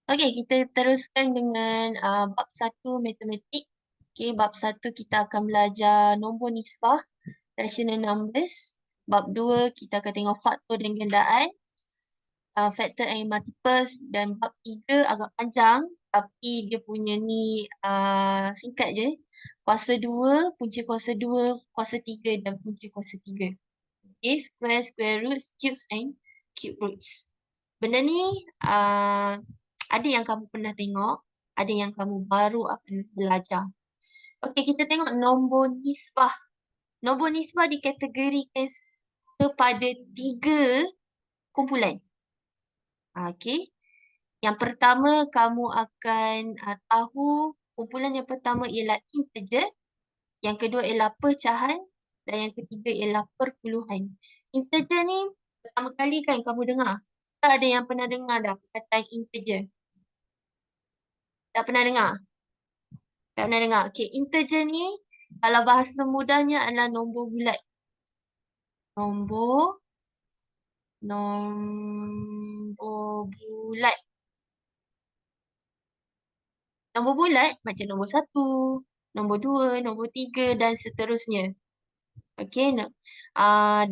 Okey, kita teruskan dengan bab 1 matematik. Okey, bab 1 kita akan belajar nombor nisbah, rational numbers. Bab 2 kita akan tengok faktor dan gandaan, factor and multiples, dan bab 3 agak panjang tapi dia punya ni singkat je. Kuasa 2, punca kuasa 2, kuasa 3 dan punca kuasa 3. Okey, square, square roots, cubes and cube roots. Benda ni ada yang kamu pernah tengok, ada yang kamu baru akan belajar. Okey, kita tengok nombor nisbah. Nombor nisbah dikategorikan kepada 3 kumpulan. Okey. Yang pertama kamu akan tahu kumpulan yang pertama ialah integer, yang kedua ialah pecahan dan yang ketiga ialah perpuluhan. Integer ni pertama kali kan kamu dengar? Tak ada yang pernah dengar dah perkataan integer? Tak pernah dengar? Tak pernah dengar. Okey, integer ni kalau bahasa mudahnya adalah nombor bulat. Nombor bulat. Nombor bulat macam nombor 1, nombor 2, nombor 3 dan seterusnya. Okey,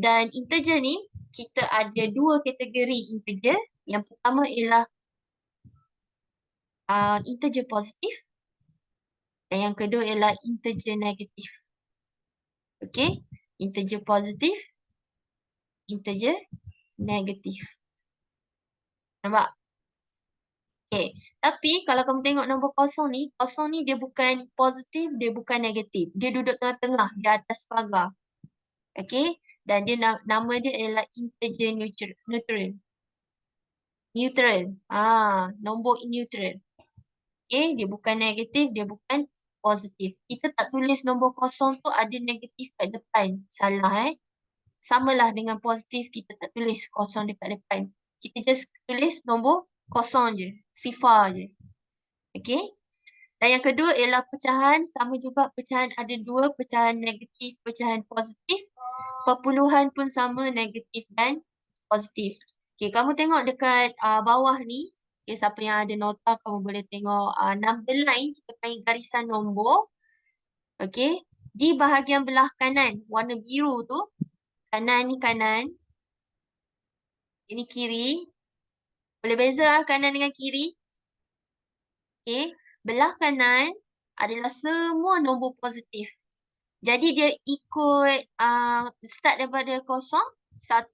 dan integer ni kita ada 2 kategori integer. Yang pertama ialah integer positif dan yang kedua ialah integer negatif. Okey, integer positif, integer negatif. Nampak? Okey, tapi kalau kamu tengok nombor kosong ni dia bukan positif, dia bukan negatif. Dia duduk tengah-tengah di atas pagar. Okey, dan dia nama dia ialah integer neutral. Neutral. Nombor neutral. Okey, dia bukan negatif, dia bukan positif. Kita tak tulis nombor kosong tu ada negatif kat depan. Salah Samalah dengan positif, kita tak tulis kosong dekat depan. Kita just tulis nombor kosong je. Sifar je. Okey. Dan yang kedua ialah pecahan. Sama juga pecahan ada 2. Pecahan negatif, pecahan positif. Perpuluhan pun sama, negatif dan positif. Okey, kamu tengok dekat bawah ni. Okay, siapa yang ada nota kamu boleh tengok number line. Kita panggil garisan nombor. Okey. Di bahagian belah kanan, warna biru tu. Kanan ni kanan. Ini kiri. Boleh beza kanan dengan kiri. Okey. Belah kanan adalah semua nombor positif. Jadi dia ikut start daripada 0, 1,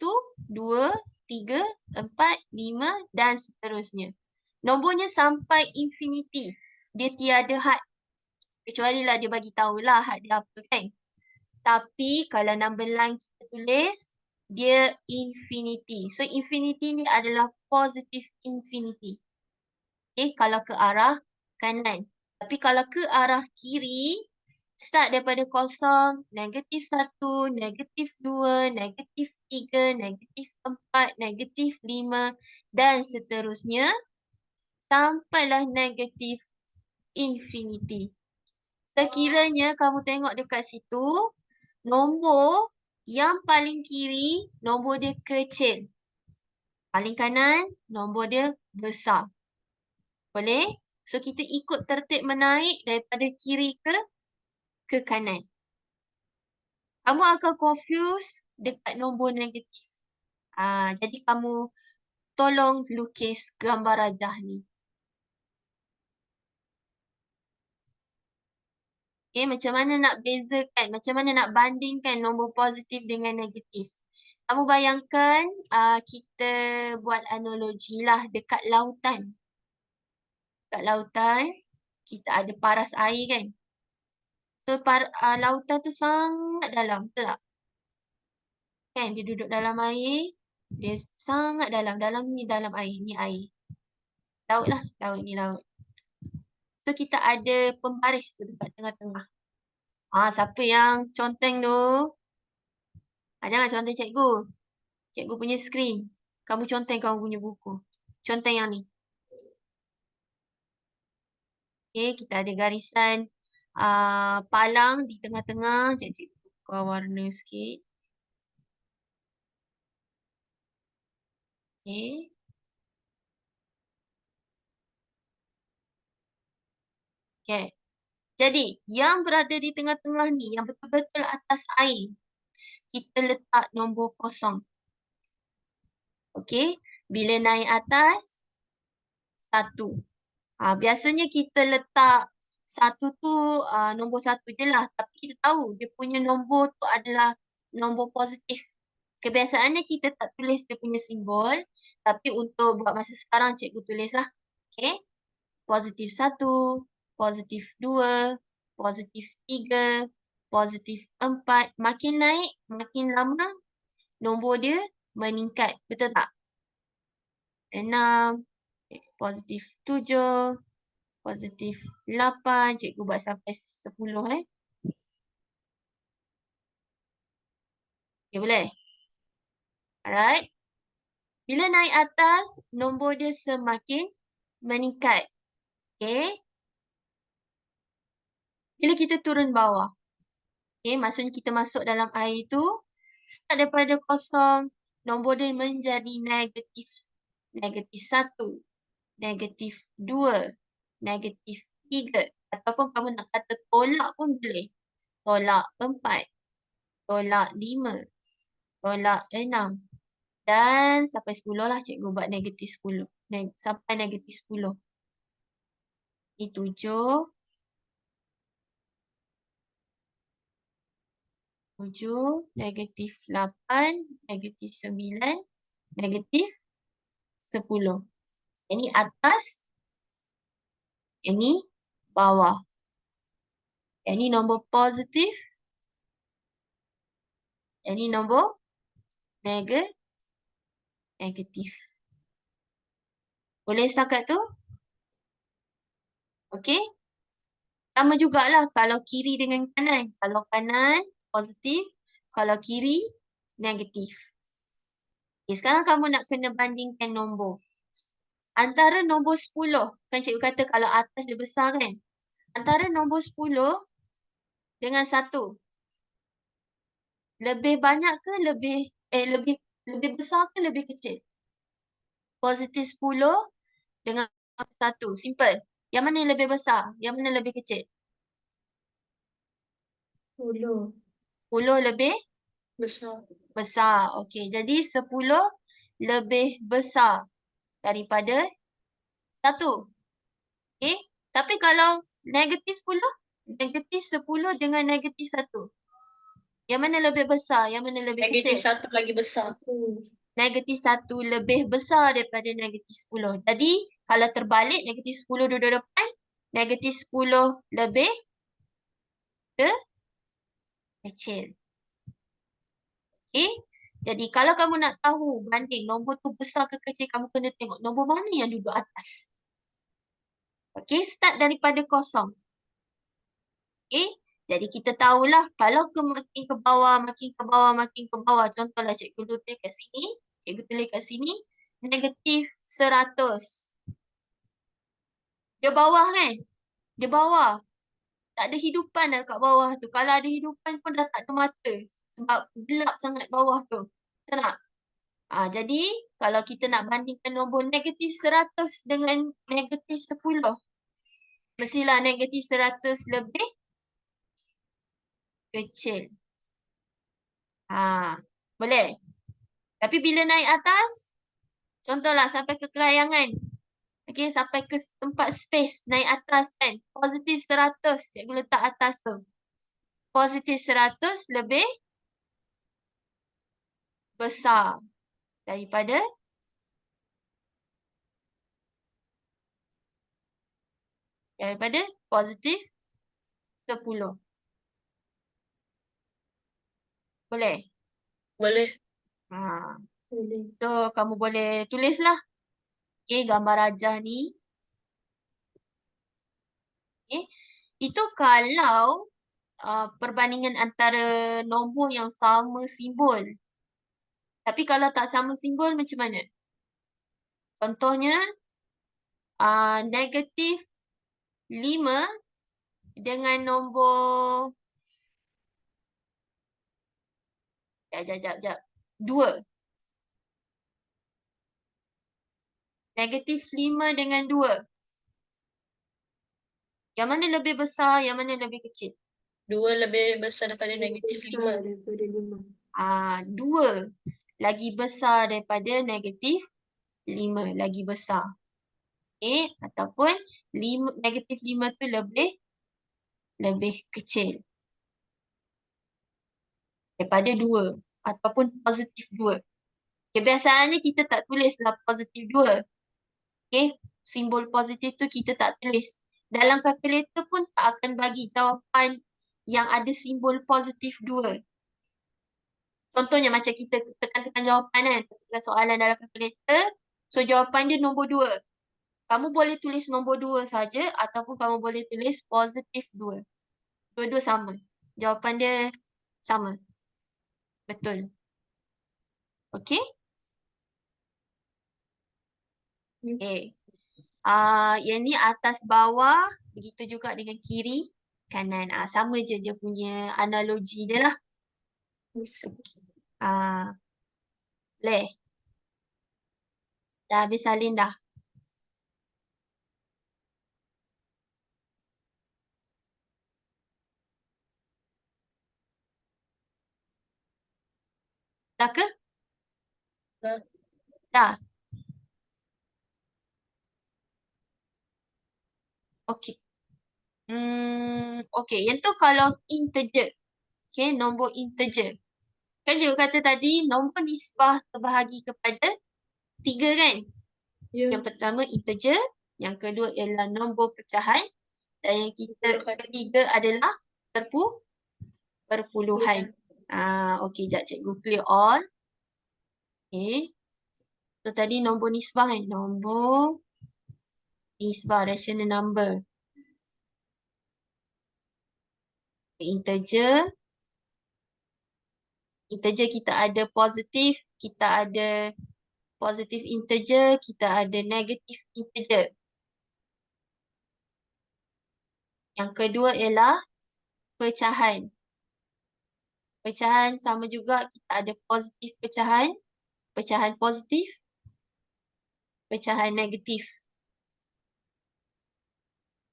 2, 3, 4, 5 dan seterusnya. Nombornya sampai infinity. Dia tiada had. Kecuali lah dia bagi tahulah had dia apa kan. Tapi kalau number line kita tulis, dia infinity. So infinity ni adalah positive infinity. Okay, kalau ke arah kanan. Tapi kalau ke arah kiri, start daripada 0, negatif 1, negatif 2, negatif 3, negatif 4, negatif 5 dan seterusnya sampailah negatif infinity. Sekiranya kamu tengok dekat situ, nombor yang paling kiri, nombor dia kecil. Paling kanan, nombor dia besar. Boleh? So, kita ikut tertib menaik daripada kiri ke kanan. Kamu akan confuse dekat nombor negatif. Jadi, kamu tolong lukis gambar rajah ni. Okay, macam mana nak bezakan, macam mana nak bandingkan nombor positif dengan negatif. Kamu bayangkan kita buat analogi lah dekat lautan. Dekat lautan, kita ada paras air kan. So, lautan tu sangat dalam, betul tak? Kan, dia duduk dalam air, dia sangat dalam. Dalam ni dalam air, ni air. Laut lah, laut ni laut. So, kita ada pembaris tu dekat tengah-tengah. Siapa yang conteng tu? Jangan conteng cikgu. Cikgu punya skrin. Kamu conteng kamu punya buku. Conteng yang ni. Okay, kita ada garisan palang di tengah-tengah. Cikgu tukar warna sikit. Okay. Okay. Jadi, yang berada di tengah-tengah ni, yang betul-betul atas air, kita letak nombor kosong. Okay. Bila naik atas, 1. Biasanya kita letak 1 tu nombor 1 je lah. Tapi kita tahu dia punya nombor tu adalah nombor positif. Kebiasaannya kita tak tulis dia punya simbol. Tapi untuk buat masa sekarang cikgu tulis lah. Okay. Positif 1, positif 2, positif 3, positif 4. Makin naik, makin lama nombor dia meningkat. Betul tak? 6, positif 7, positif 8. Cikgu buat sampai 10 Okay, boleh? Alright. Bila naik atas, nombor dia semakin meningkat. Okay. Bila kita turun bawah. Okay, maksudnya kita masuk dalam air tu, start daripada kosong, nombor dia menjadi negatif. Negatif 1, negatif 2, negatif 3. Ataupun kamu nak kata tolak pun boleh. Tolak 4, tolak 5, tolak 6. Dan sampai 10 lah cikgu buat negatif 10. Sampai negatif 10. Ini 7. 7, negatif 8, negatif 9, negatif 10. Ini atas, ini bawah. Ini nombor positif, ini nombor negatif. Boleh setakat tu? Okey. Sama jugalah kalau kiri dengan kanan. Kalau kanan positif, kalau kiri negatif. Okay, sekarang kamu nak kena bandingkan nombor. Antara nombor 10, kan cikgu kata kalau atas dia besar kan? Antara nombor 10 dengan 1. Lebih banyak ke lebih besar ke lebih kecil? Positif 10 dengan 1. Simple. Yang mana yang lebih besar? Yang mana lebih kecil? 10 10 lebih besar. besar. Okey, jadi 10 lebih besar daripada 1. Okey, tapi kalau negatif 10, negatif 10 dengan negatif 1. Yang mana lebih besar? Yang mana lebih Negatif kecil? 1 lagi besar. Negatif 1 lebih besar daripada negatif 10. Jadi, kalau terbalik, negatif 10 duduk depan, negatif 10 lebih kecil. Okay. Jadi, kalau kamu nak tahu banding nombor tu besar ke kecil, kamu kena tengok nombor mana yang duduk atas. Okay, start daripada kosong. Okay, jadi kita tahulah kalau makin ke bawah, makin ke bawah, makin ke bawah. Contohlah cikgu tulis kat sini. Cikgu tulis kat sini. Negatif 100. Dia bawah kan? Dia bawah. Tak ada hidupan dah kat bawah tu. Kalau ada hidupan pun dah tak ada mata. Sebab gelap sangat bawah tu. Betul tak? Jadi, kalau kita nak bandingkan nombor negatif 100 dengan negatif 10. Mestilah negatif 100 lebih kecil. Boleh? Tapi bila naik atas, contohlah sampai ke kelayangan. Okay, sampai ke tempat space, naik atas kan. Positif 100, cikgu letak atas tu. Positif 100 lebih besar daripada positif 10. Boleh? Boleh. Boleh. So, kamu boleh tulislah. Okay, gambar rajah ni. Okay. Itu kalau perbandingan antara nombor yang sama simbol. Tapi kalau tak sama simbol macam mana? Contohnya, negatif 5 dengan nombor 2. Negatif 5 dengan 2. Yang mana lebih besar, yang mana lebih kecil? 2 lebih besar daripada negatif 5. Daripada 5. 2 lagi besar daripada negatif 5, lagi besar. Okay, ataupun negatif 5 tu lebih kecil daripada 2 ataupun positif 2. Okay, biasanya kita tak tulislah positif 2. Okay, simbol positif tu kita tak tulis. Dalam kalkulator pun tak akan bagi jawapan yang ada simbol positif 2. Contohnya macam kita tekan-tekan jawapan kan, tekan soalan dalam kalkulator. So jawapan dia nombor 2. Kamu boleh tulis nombor 2 saja ataupun kamu boleh tulis positif 2. Dua-dua sama. Jawapan dia sama. Betul. Okey? Okay. Yang ni atas bawah, begitu juga dengan kiri, kanan. Sama je dia punya analogi dia lah. Boleh. Dah habis salin dah. Dah ke? Dah. Dah. Okey. Okey, yang tu kalau integer. Okay, nombor integer. Kan juga kata tadi, nombor nisbah terbahagi kepada 3 kan? Ya. Yang pertama integer, yang kedua ialah nombor pecahan dan yang ketiga adalah perpuluhan. Okey, jap cikgu clear all. Okay. So tadi nombor nisbah kan? Nombor nisbah rational number. Integer. Integer kita ada positif, kita ada positif integer, kita ada negatif integer. Yang kedua ialah pecahan. Pecahan sama juga kita ada positif pecahan, pecahan positif, pecahan negatif.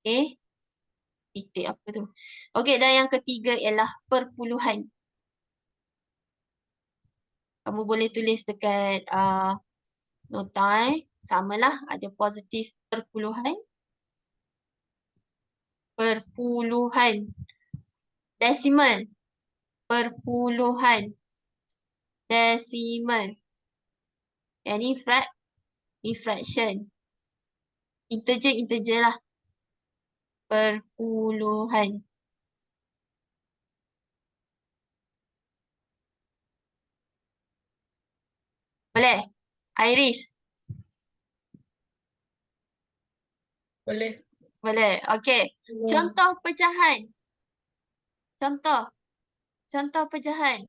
Okay. Titik apa tu? Okey, dan yang ketiga ialah perpuluhan. Kamu boleh tulis dekat nota samalah ada positif perpuluhan. Perpuluhan. Decimal. Perpuluhan. Decimal. Yang ni fraction. Integer lah. Perpuluhan. Boleh? Iris? Boleh. Boleh. Okey. Contoh pecahan. Contoh pecahan.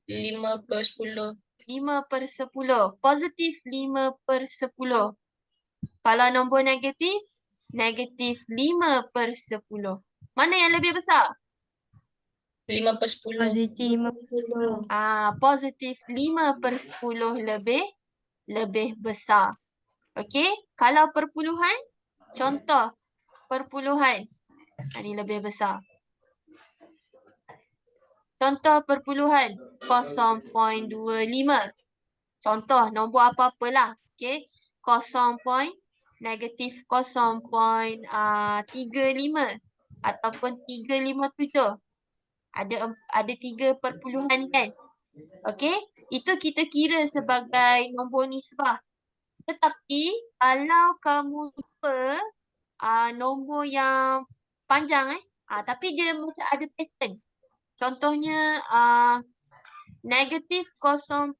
5/10. 5/10. Positif 5/10. Kalau nombor negatif, negatif 5/10. Mana yang lebih besar? 5/10. Positif 5/10. Positif 5/10 lebih besar. Okey, kalau perpuluhan, contoh perpuluhan. Ini lebih besar. Contoh perpuluhan 0.25. Contoh nombor apa-apalah. Okey, negatif 0.35 ataupun 357. Ada 3 perpuluhan kan? Okey, itu kita kira sebagai nombor nisbah. Tetapi kalau kamu jumpa nombor yang panjang tapi dia macam ada pattern. Contohnya negatif 0.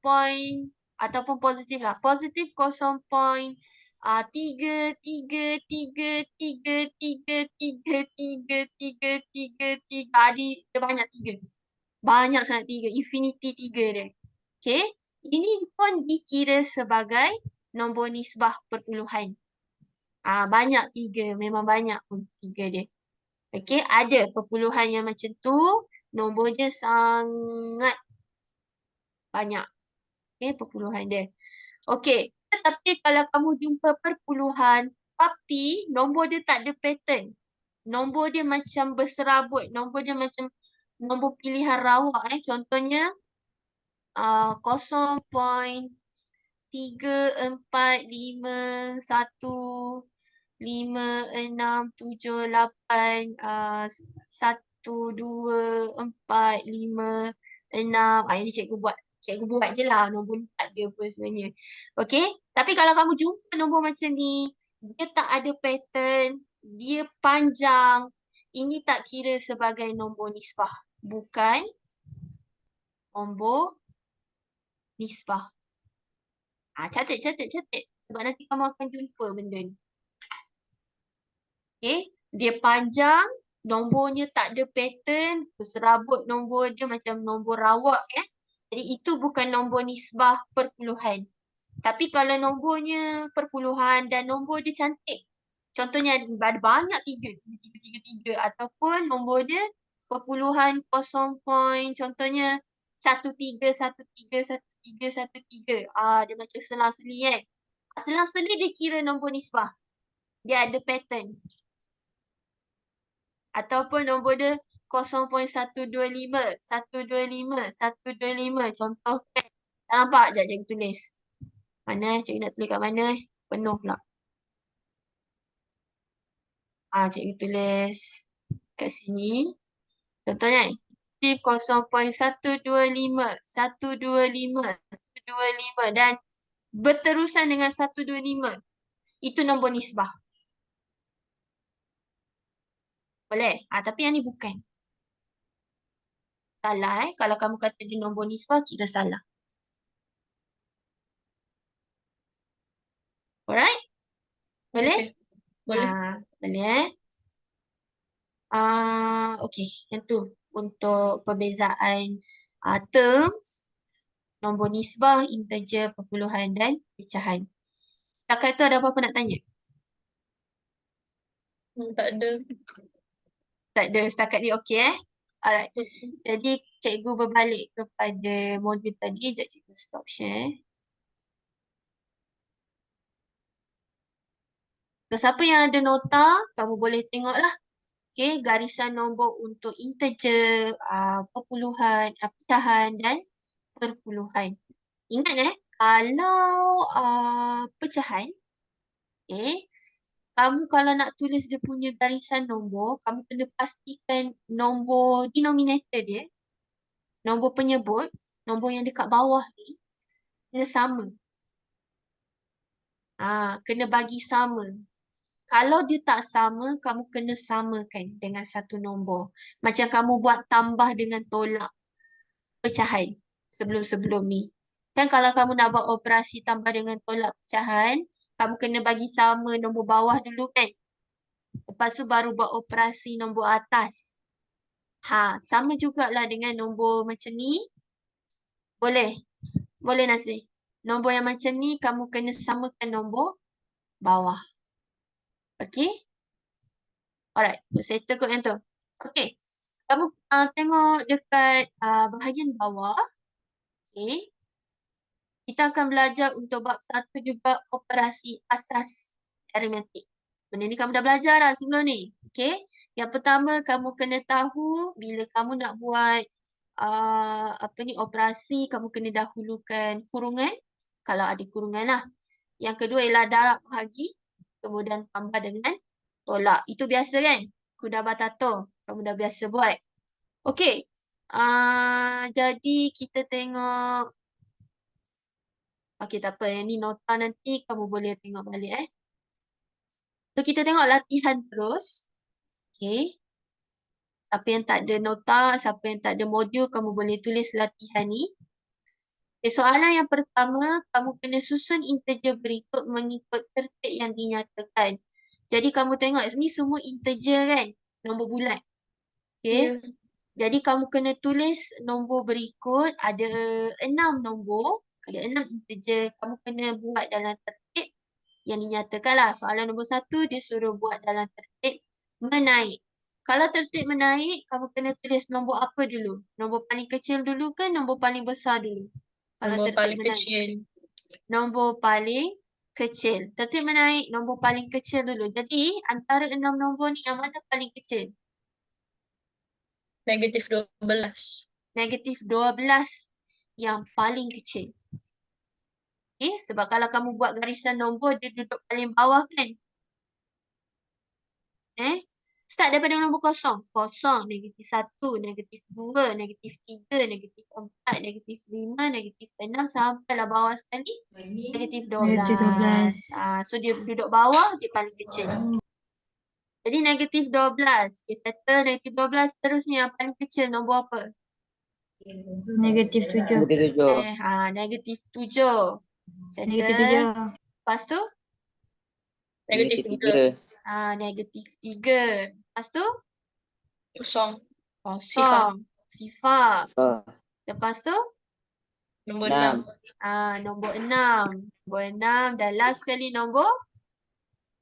Ataupun positif lah. Positif 0.3. 3, 3, 3, 3, 3, 3, 3, 3, 3, 3. Dia banyak 3. Banyak sangat 3. Infinity 3 dia. Okay. Ini pun dikira sebagai nombor nisbah perpuluhan. Banyak 3. Memang banyak pun 3 dia. Okay. Ada perpuluhan yang macam tu. Nombor dia sangat banyak. Okay. Perpuluhan dia. Okay. Tetapi kalau kamu jumpa perpuluhan Tapi nombor dia tak ada pattern. Nombor dia macam berserabut. Nombor dia macam nombor pilihan rawak. Contohnya 0.3451786 1245 ini cikgu buat je lah. Nombor ni tak ada apa sebenarnya. Okay. Tapi kalau kamu jumpa nombor macam ni, dia tak ada pattern, dia panjang, ini tak kira sebagai nombor nisbah. Bukan nombor nisbah. Catat. Sebab nanti kamu akan jumpa benda ni. Okay. Dia panjang, nombornya tak ada pattern, berserabut nombor dia macam nombor rawak. Jadi itu bukan nombor nisbah perpuluhan. Tapi kalau nombornya perpuluhan dan nombor dia cantik. Contohnya ada banyak 3 ataupun nombor dia perpuluhan 0 point. Contohnya 13131313. Dia macam selang-seli kan. Selang-seli dia kira nombor nisbah. Dia ada pattern. Ataupun nombor dia 0.125. Contoh kan. Tak nampak? Sekejap cikgu tulis. Mana? Cikgu nak tulis kat mana? Penuh pula. Cikgu tulis kat sini. Contohnya 0.125 dan berterusan dengan 125. Itu nombor nisbah. Boleh? Tapi yang ni bukan. Salah Kalau kamu kata dia nombor nisbah, kira salah. Alright? Boleh? Boleh. Boleh okay. Yang tu untuk perbezaan terms, nombor nisbah, integer, perpuluhan dan pecahan. Setakat tu ada apa-apa nak tanya? Tak ada. Tak ada, setakat ni okey Alright. Jadi cikgu berbalik kepada modul tadi. Sekejap cikgu stop share. So, siapa yang ada nota, kamu boleh tengoklah. Okay, garisan nombor untuk integer, perpuluhan, pecahan dan perpuluhan. Ingat kalau pecahan, kamu kalau nak tulis dia punya garisan nombor, kamu kena pastikan nombor denominator dia, nombor penyebut, nombor yang dekat bawah ni, kena sama. Kena bagi sama. Kalau dia tak sama, kamu kena samakan dengan satu nombor. Macam kamu buat tambah dengan tolak pecahan sebelum-sebelum ni. Kan kalau kamu nak buat operasi tambah dengan tolak pecahan, kamu kena bagi sama nombor bawah dulu kan. Lepas tu baru buat operasi nombor atas. Sama jugalah dengan nombor macam ni. Boleh? Boleh Nasir? Nombor yang macam ni, kamu kena samakan nombor bawah. Okay? Alright, so settle kot yang tu. Okay. Kamu tengok dekat bahagian bawah. Okay. Kita akan belajar untuk bab 1 juga operasi asas aritmetik. Benda ni kamu dah belajar dah sebelum ni. Okay. Yang pertama, kamu kena tahu bila kamu nak buat operasi, kamu kena dahulukan kurungan. Kalau ada kurungan lah. Yang kedua ialah darab bahagi. Kemudian tambah dengan tolak. Itu biasa kan? Kuda batato. Kamu dah biasa buat. Okey. Jadi kita tengok. Okey, tak apa. Yang ni nota nanti kamu boleh tengok balik So kita tengok latihan terus. Okey. Siapa yang tak ada nota, siapa yang tak ada modul, kamu boleh tulis latihan ni. Okay, soalan yang pertama, kamu kena susun integer berikut mengikut tertib yang dinyatakan. Jadi kamu tengok ni semua integer kan? Nombor bulat. Okay. Jadi kamu kena tulis nombor berikut. Ada 6 nombor. Ada 6 integer. Kamu kena buat dalam tertib yang dinyatakan lah. Soalan nombor 1 dia suruh buat dalam tertib menaik. Kalau tertib menaik, kamu kena tulis nombor apa dulu? Nombor paling kecil dulu ke nombor paling besar dulu? Kalau Nombor tertib paling menaik. kecil. Nombor paling kecil. Tertib menaik nombor paling kecil dulu. Jadi antara 6 nombor ni yang mana paling kecil? Negatif 12. Negatif 12 yang paling kecil. Okay, sebab kalau kamu buat garisan nombor, dia duduk paling bawah kan? Start daripada nombor kosong. Kosong, negatif 1, negatif 2, negatif 3, negatif 4, negatif 5, negatif 6, sampailah bawah sekali. Negatif 12. Negatif 12. So dia duduk bawah, dia paling kecil. Jadi negatif 12. Okay, settle negatif 12. Terusnya yang paling kecil nombor apa? Negatif 7. Negatif 7. Negatif 7. Negatif Settle. 7. Lepas tu? Negatif 3. 3. Negatif 3. Lepas tu? Kosong. Kosong. Sifar. Lepas tu? Nombor 6. 6. Nombor 6. Nombor 6 dan last sekali nombor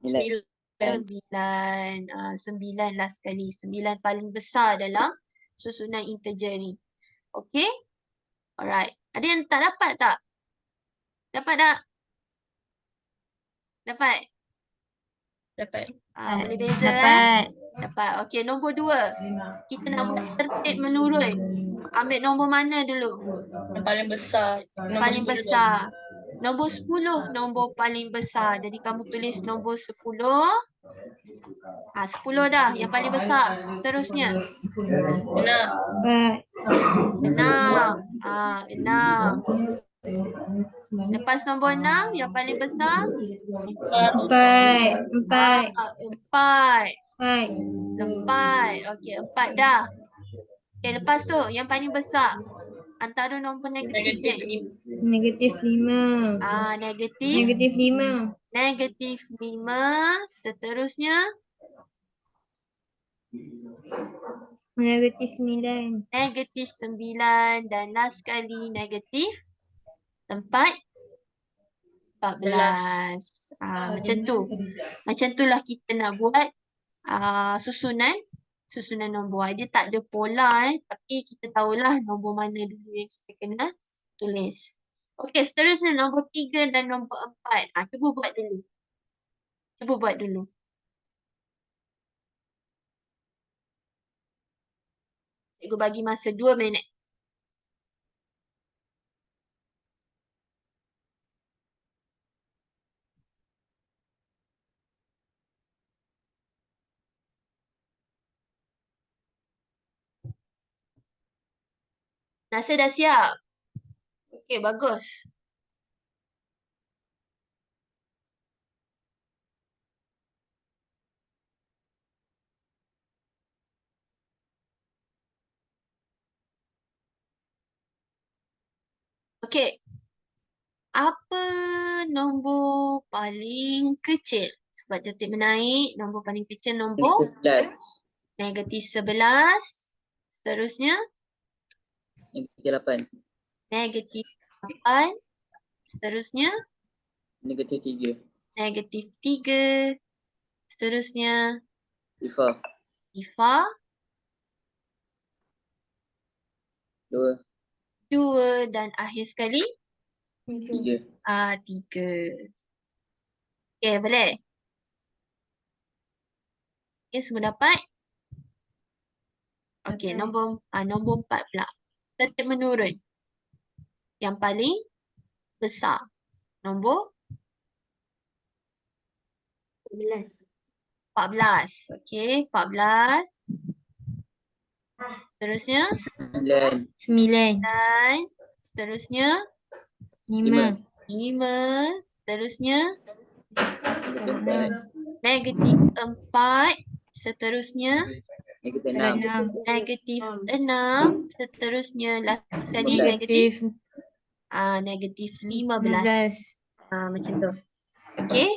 9. 9. 9 last sekali. 9 paling besar dalam susunan integer ni. Okay? Alright. Ada yang tak dapat tak? Dapat tak? Dapat? Dapat. Boleh beza kan? Dapat. Dapat. Okey, nombor 2. Kita nak buat tertib menurun. Ambil nombor mana dulu? Yang paling besar. Nombor Paling 10. besar. Nombor 10, nombor paling besar. Jadi kamu tulis nombor 10. 10 dah, yang paling besar. Seterusnya. 6. 6. 6. Lepas nombor 6, yang paling besar. 4. 4. 4. 4. 4. Okey, 4 dah. Okey, lepas tu yang paling besar. Antara nombor negatif Negatif ni. 5. Negatif 5. Negatif. Negatif 5. Negatif 5. Seterusnya. Negatif 9. Negatif 9. Dan last sekali negatif 14. Macam tu. Macam tu lah kita nak buat susunan nombor. Dia tak ada pola tapi kita tahulah nombor mana dulu yang kita kena tulis. Okey, seterusnya nombor 3 dan nombor 4. Cuba buat dulu. Cuba buat dulu. Cikgu bagi masa 2 minit. Nasa dah siap? Okey, bagus. Okey. Apa nombor paling kecil? Sebab tertib menaik, nombor paling kecil nombor Negatif 11. negatif 11. Seterusnya, Negatif 8. negatif 8. Seterusnya, Negatif 3. negatif 3. Seterusnya, Sifar. sifar. 2. 2 dan akhir sekali 3. 3. Okey, boleh? Okey, semua dapat? Okey, nombor 4 pula. Tertib menurun. Yang paling besar. Nombor 11. 14. Okey, 14. Seterusnya 9. 9. 9. Seterusnya 5. 5. Seterusnya Negatif 4. negatif 4. Seterusnya Negatif 6. negatif 6. Seterusnya last sekali 15. negatif negatif 15. 15. Macam tu. Okey.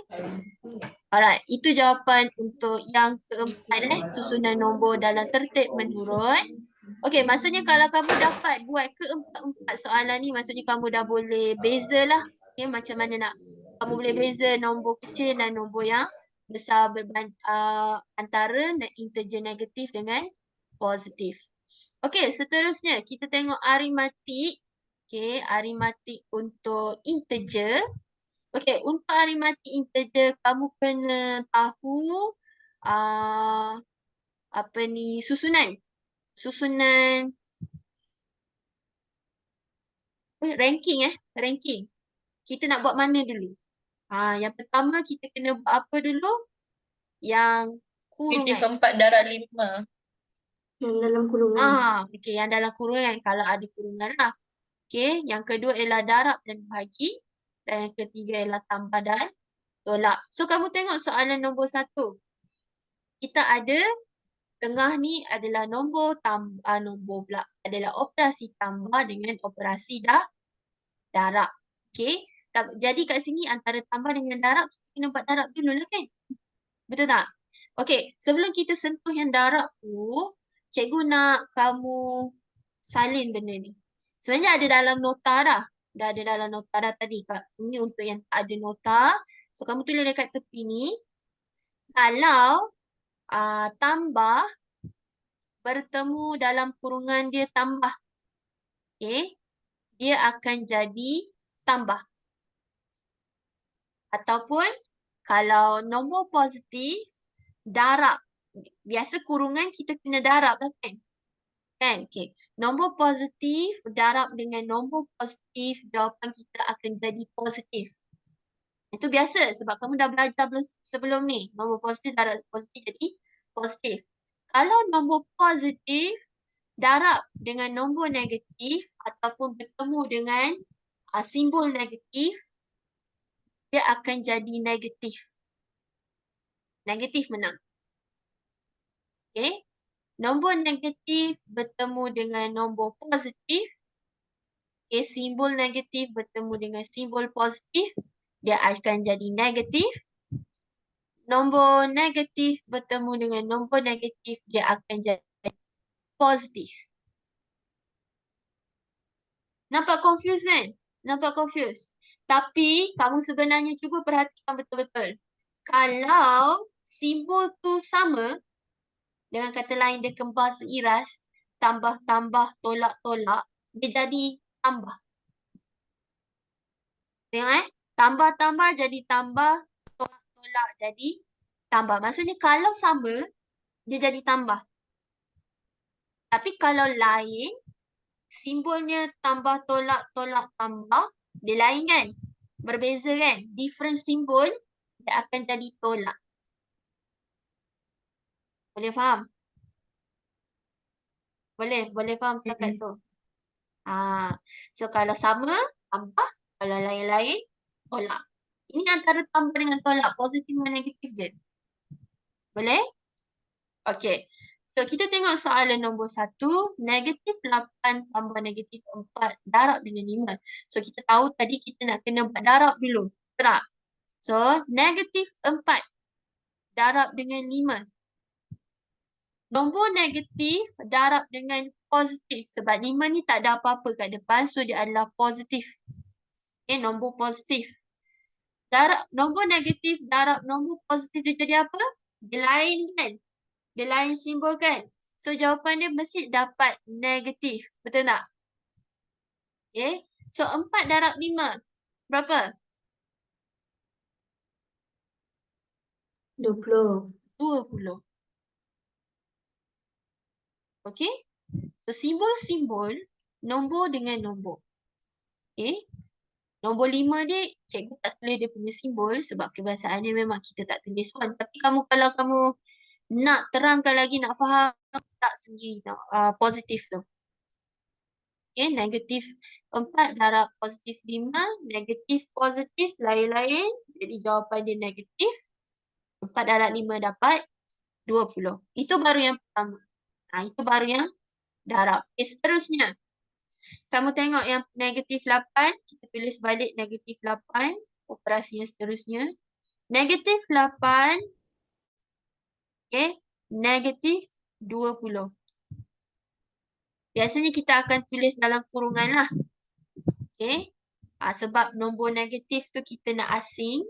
Alright, itu jawapan untuk yang keempat susunan nombor dalam tertib menurun. Okey, maksudnya kalau kamu dapat buat keempat-empat soalan ni, maksudnya kamu dah boleh bezalah macam mana nak kamu boleh beza nombor kecil dan nombor yang besar antara integer negatif dengan positif. Okey, seterusnya kita tengok aritmatik. Okey, aritmatik untuk integer. Okey, untuk aritmatik integer kamu kena tahu apa ni susunan ranking. Kita nak buat mana dulu? Yang pertama kita kena buat apa dulu? Yang Negatif kurungan. 4 darab 5. Yang dalam kurungan. Okey, yang dalam kurungan kalau ada kurungan lah. Okey, yang kedua ialah darab dan bahagi. Dan yang ketiga ialah tambah dan tolak. So kamu tengok soalan nombor 1. Kita ada tengah ni adalah nombor pula adalah operasi tambah dengan operasi darab. Okey. Jadi kat sini antara tambah dengan darab kita kena buat darab dulu lah kan? Betul tak? Okey, sebelum kita sentuh yang darab tu, cikgu nak kamu salin benda ni. Sebenarnya ada dalam nota dah. Dah ada dalam nota dah tadi. Ini untuk yang tak ada nota. So kamu tulis dekat tepi ni. Kalau tambah bertemu dalam kurungan dia tambah. Okay. Dia akan jadi tambah. Ataupun kalau nombor positif, darab. Biasa kurungan kita kena darab lah kan? Okay. Nombor positif darab dengan nombor positif, jawapan kita akan jadi positif. Itu biasa sebab kamu dah belajar sebelum ni. Nombor positif darab positif jadi positif. Kalau nombor positif darab dengan nombor negatif ataupun bertemu dengan simbol negatif, dia akan jadi negatif. Negatif menang. Okay. Nombor negatif bertemu dengan nombor positif. Okay. Simbol negatif bertemu dengan simbol positif. Dia akan jadi negatif. Nombor negatif bertemu dengan nombor negatif. Dia akan jadi positif. Nampak confused kan? Nampak confused? Tapi kamu sebenarnya cuba perhatikan betul-betul. Kalau simbol tu sama, dengan kata lain dia kembar seiras, tambah-tambah, tolak-tolak, dia jadi tambah. Tengok tambah-tambah jadi tambah, tolak-tolak jadi tambah. Maksudnya kalau sama, dia jadi tambah. Tapi kalau lain, simbolnya tambah, tolak, tolak, tambah, dia lain kan? Berbeza kan? Different simbol, dia akan jadi tolak. Boleh faham? Boleh faham setakat tu? So kalau sama, tambah. Kalau lain-lain, tolak. Ini antara tambah dengan tolak, positif dan negatif je. Boleh? Okay. So kita tengok soalan nombor 1, negatif 8 tambah negatif 4 darab dengan 5. So kita tahu tadi kita nak kena buat darab dulu. Betul tak? So negatif 4 darab dengan 5. Nombor negatif darab dengan positif. Sebab 5 ni tak ada apa-apa kat depan. So dia adalah positif. Okay, nombor positif. Nombor negatif darab nombor positif dia jadi apa? Dia lain kan? Dia lain simbol kan? So jawapan dia mesti dapat negatif. Betul tak? Okay. So 4 darab 5. Berapa? 20. 20. Okay. So simbol-simbol, nombor dengan nombor. Okay. Nombor 5 dia, cikgu tak tulis dia punya simbol sebab kebiasaannya memang kita tak tulis pun. Tapi kalau kamu nak terangkan lagi, nak faham, tak sendiri positif tu. Okay, negatif 4 darab positif 5, negatif positif lain-lain. Jadi jawapan dia negatif. 4 darab 5 dapat 20. Itu baru yang pertama. Itu baru yang darab. Okay, seterusnya. Kamu tengok yang negatif 8. Kita tulis balik negatif 8. Operasi yang seterusnya. Negatif 8. Okay. Negatif 20. Biasanya kita akan tulis dalam kurungan lah. Okay. Sebab nombor negatif tu kita nak asing.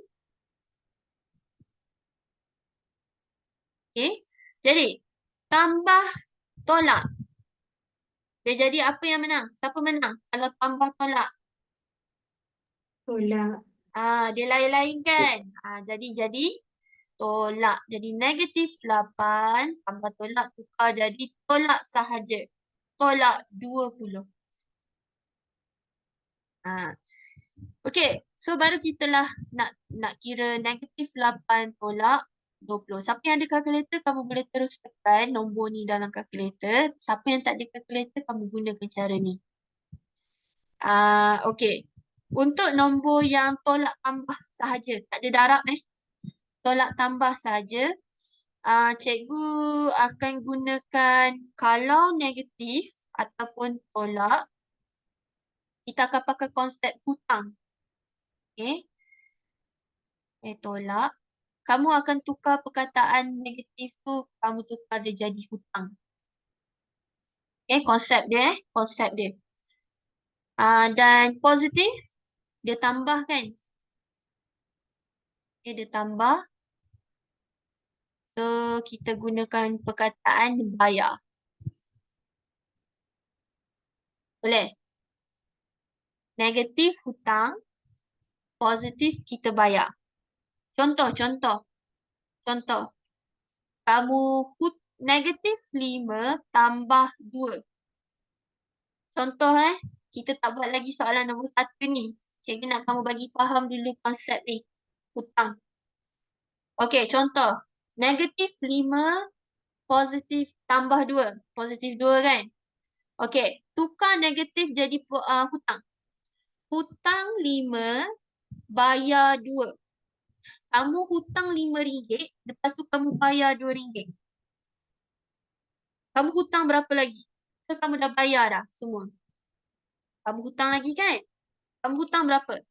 Okay. Jadi, tambah tolak. Dia jadi apa yang menang? Siapa menang? Kalau tambah tolak. Tolak. Dia lain-lain kan? Jadi tolak. Jadi negatif 8 tambah tolak tukar jadi tolak sahaja. Tolak 20. Okey, so baru kita lah nak kira negatif 8 tolak 20. Siapa yang ada kalkulator, kamu boleh terus tekan nombor ni dalam kalkulator. Siapa yang tak ada kalkulator, kamu gunakan cara ni. Okey. Untuk nombor yang tolak tambah sahaja, tak ada darab tolak tambah saja. Cikgu akan gunakan kalau negatif ataupun tolak, kita akan pakai konsep hutang. Okey. Tolak. Kamu akan tukar perkataan negatif tu, kamu tukar dia jadi hutang. Konsep dia konsep dia. Dan positif, dia tambah kan? Dia tambah. So, kita gunakan perkataan bayar. Boleh? Negatif hutang, positif kita bayar. Contoh. Kamu negatif 5 tambah 2. Contoh kita tak buat lagi soalan nombor 1 ni. Cikgu nak kamu bagi faham dulu konsep ni. Hutang. Okey, contoh. Negatif 5 positif tambah 2. Positif 2 kan? Okey, tukar negatif jadi hutang. Hutang 5 bayar 2. Kamu hutang RM5, lepas tu kamu bayar RM2. Kamu hutang berapa lagi? So, kamu dah bayar dah semua. Kamu hutang lagi kan? Kamu hutang berapa?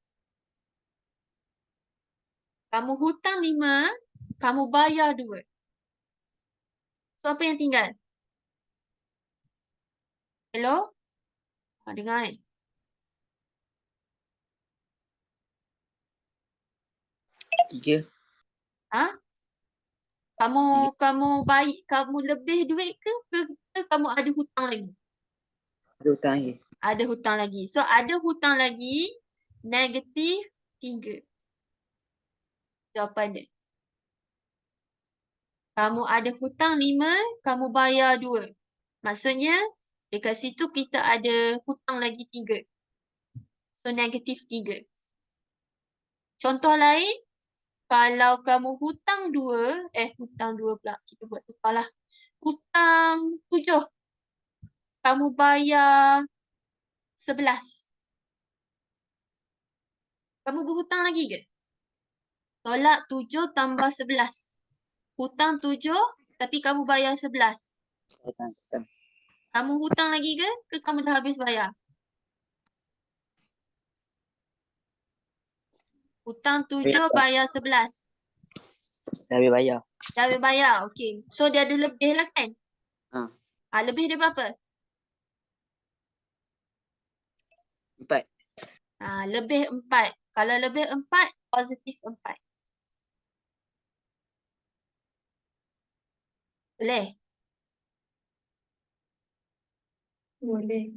Kamu hutang 5, kamu bayar 2. So, apa yang tinggal? Hello? Dengar kan? Tiga. Kamu lebih duit ke kamu ada hutang lagi? Ada hutang lagi. Ada hutang lagi. So, ada hutang lagi, negatif 3. Jawapan dia. Kamu ada hutang 5, kamu bayar 2. Maksudnya, dekat situ kita ada hutang lagi 3. So, negatif 3. Contoh lain, kalau kamu hutang 2, hutang 2 pula. Kita buat tukar lah. Hutang 7. Kamu bayar 11. Kamu berhutang lagi ke? Tolak 7 tambah 11. Hutang 7, tapi kamu bayar 11. Hutang. Kamu hutang lagi ke? Ke kamu dah habis bayar? Hutang 7 bayar 11. Dah habis bayar. Dah habis bayar, okey. So, dia ada lebih lah kan? Lebih dia berapa? 4. Lebih 4. Kalau lebih 4, positif 4. Boleh? Boleh.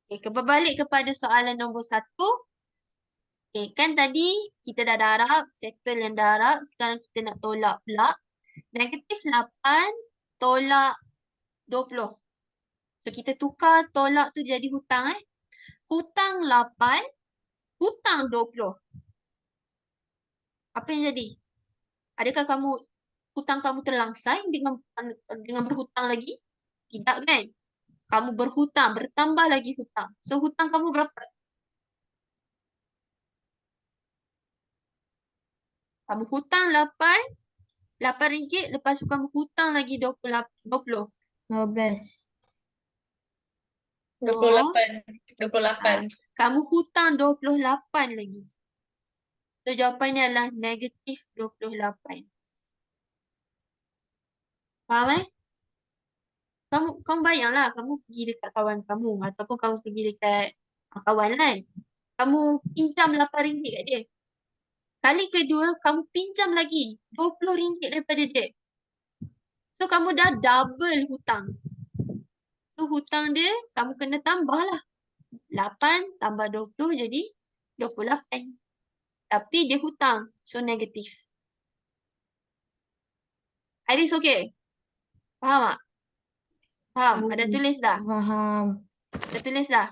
Berbalik kepada soalan nombor 1. Kan tadi kita dah darab, settle yang darab. Sekarang kita nak tolak pula. Negatif 8 tolak 20. So, kita tukar tolak tu jadi hutang Hutang 8, hutang 20. Apa yang jadi? Adakah hutang kamu terlangsai dengan berhutang lagi? Tidak kan? Kamu berhutang, bertambah lagi hutang. So, hutang kamu berapa? Kamu hutang 8 ringgit, lepas tu kamu hutang lagi 20. 12. 28. Kamu hutang 28 lagi. So, jawapannya adalah negatif 28. Faham Kamu bayanglah, kamu pergi dekat kawan kamu ataupun kamu pergi dekat kawan kan. Kamu pinjam RM8 kat dia. Kali kedua, kamu pinjam lagi RM20 daripada dia. So, kamu dah double hutang. So, hutang dia, kamu kena tambah lah. 8 tambah 20 jadi 28. Tapi dia hutang. So, negatif. Iris okey? Faham tak? Faham? Ada tulis dah? Faham. Ada tulis dah?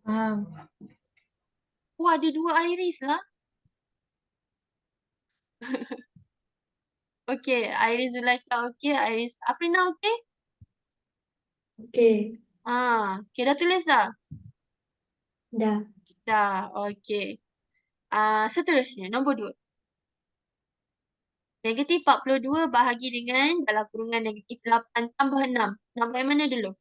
Faham. Oh, ada 2 Iris lah. Okey, Iris Zulaikha okey. Iris Afrina okey? Okey. Okey, dah tulis dah? Dah. Dah, okey. Seterusnya, nombor 2. Negatif 42 bahagi dengan dalam kurungan negatif 8 tambah 6. Nombor yang mana dulu?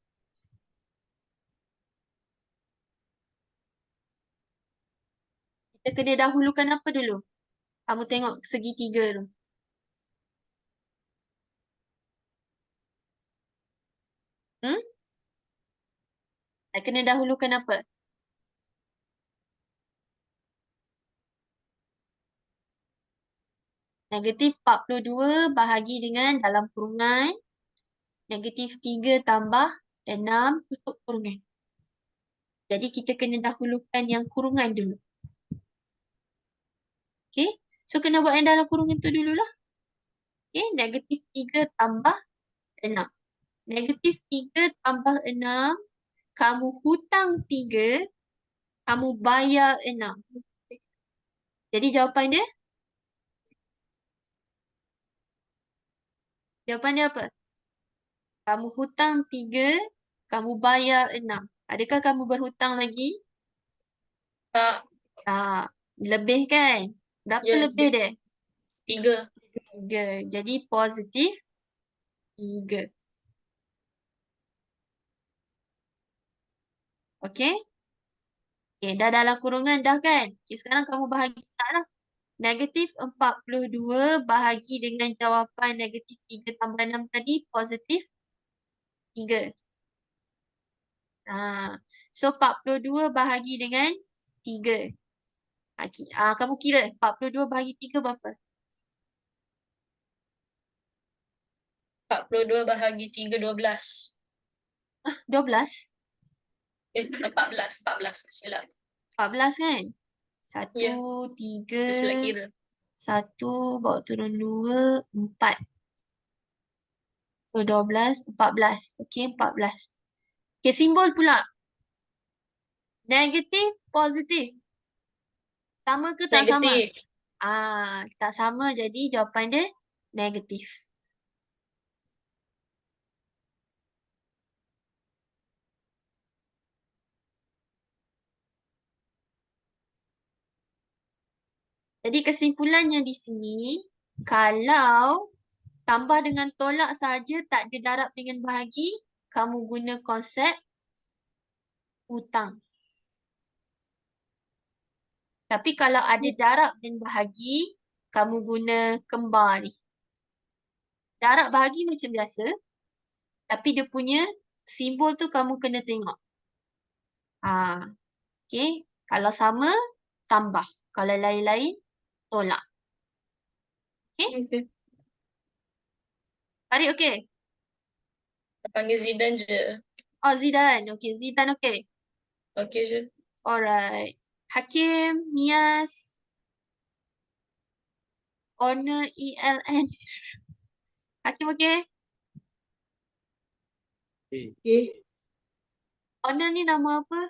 Kita kena dahulukan apa dulu? Kamu tengok segitiga tu. Kena dahulukan apa? Negatif 42 bahagi dengan dalam kurungan negatif 3 tambah 6 tutup kurungan. Jadi kita kena dahulukan yang kurungan dulu. Okay. So kena buat yang dalam kurungan tu dululah. Okay. Negatif 3 tambah 6. Negatif 3 tambah 6. Kamu hutang 3. Kamu bayar 6. Jadi jawapan dia? Jawapan dia apa? Kamu hutang 3. Kamu bayar 6. Adakah kamu berhutang lagi? Tak. Lebih kan? Berapa Ya, lebih dia? 3. 3. Jadi positif 3. Okey? Okey, dah dalam kurungan dah kan? Okey, sekarang kamu bahagi lah. Negatif 42 bahagi dengan jawapan negatif 3 tambah 6 tadi positif 3. So 42 bahagi dengan 3. Kamu kira 42 bahagi 3 berapa? 42 bahagi 3, 12. 12? 14 silap. 14 kan? 1, Ya. 3, Saya silap kira. 1, bawa turun 2, 4. So 12, 14. Okey, 14. Okey, simbol pula. Negatif, positif. Sama ke tak sama? Negatif. Tak sama, jadi jawapan dia negatif. Jadi kesimpulannya di sini, kalau tambah dengan tolak saja tak ada darab dengan bahagi, kamu guna konsep hutang. Tapi kalau ada darab dan bahagi, kamu guna kembar ni. Darab bahagi macam biasa, tapi dia punya simbol tu kamu kena tengok. Okay. Kalau sama, tambah. Kalau lain-lain, tolak. Okay. Farid okey? Panggil Zidan je. Oh, Zidan. Okey, Zidan okey. Okey je. Alright. Hakim, Nias. Honor ELN. Hakim okey? Okey. Honor ni nama apa?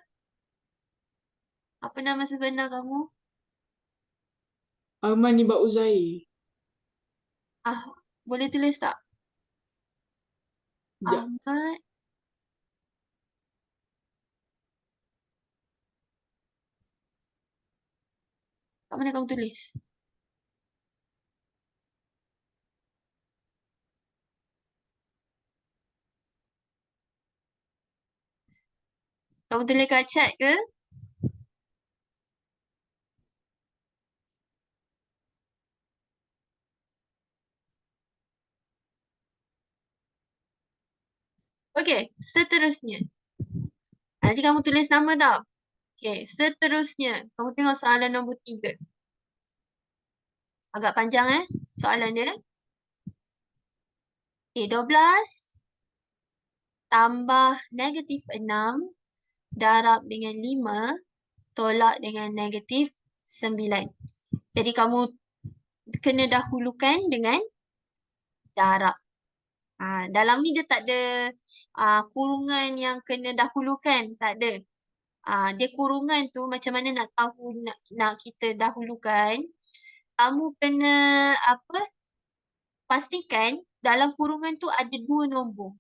Apa nama sebenar kamu? Arman Iba Uzair. Boleh tulis tak? Sekejap. Ahmad. Kat mana kamu tulis? Kamu tulis kat chat ke? Okey, seterusnya. Nanti kamu tulis nama tau. Okey, seterusnya. Kamu tengok soalan nombor 3. Agak panjang soalan dia. Okey, 12 tambah negatif 6 darab dengan 5 tolak dengan negatif 9. Jadi kamu kena dahulukan dengan darab. Dalam ni dia tak ada kurungan yang kena dahulukan, tak ada. Dia kurungan tu macam mana nak tahu nak kita dahulukan. Kamu kena pastikan dalam kurungan tu ada 2 nombor.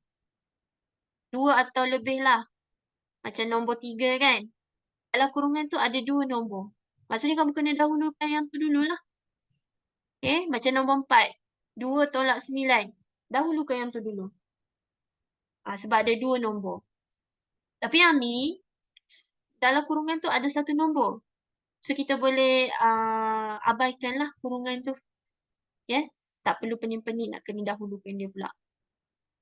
2 atau lebih lah. Macam nombor 3 kan. Dalam kurungan tu ada 2 nombor. Maksudnya kamu kena dahulukan yang tu dululah. Okay, macam nombor 4. 2 tolak 9. Dahulukan yang tu dulu. Sebab ada 2 nombor. Tapi yang ni, dalam kurungan tu ada 1 nombor. So, kita boleh abaikanlah kurungan tu. Ya, tak perlu pening-pening nak kena dahulukan dia pula.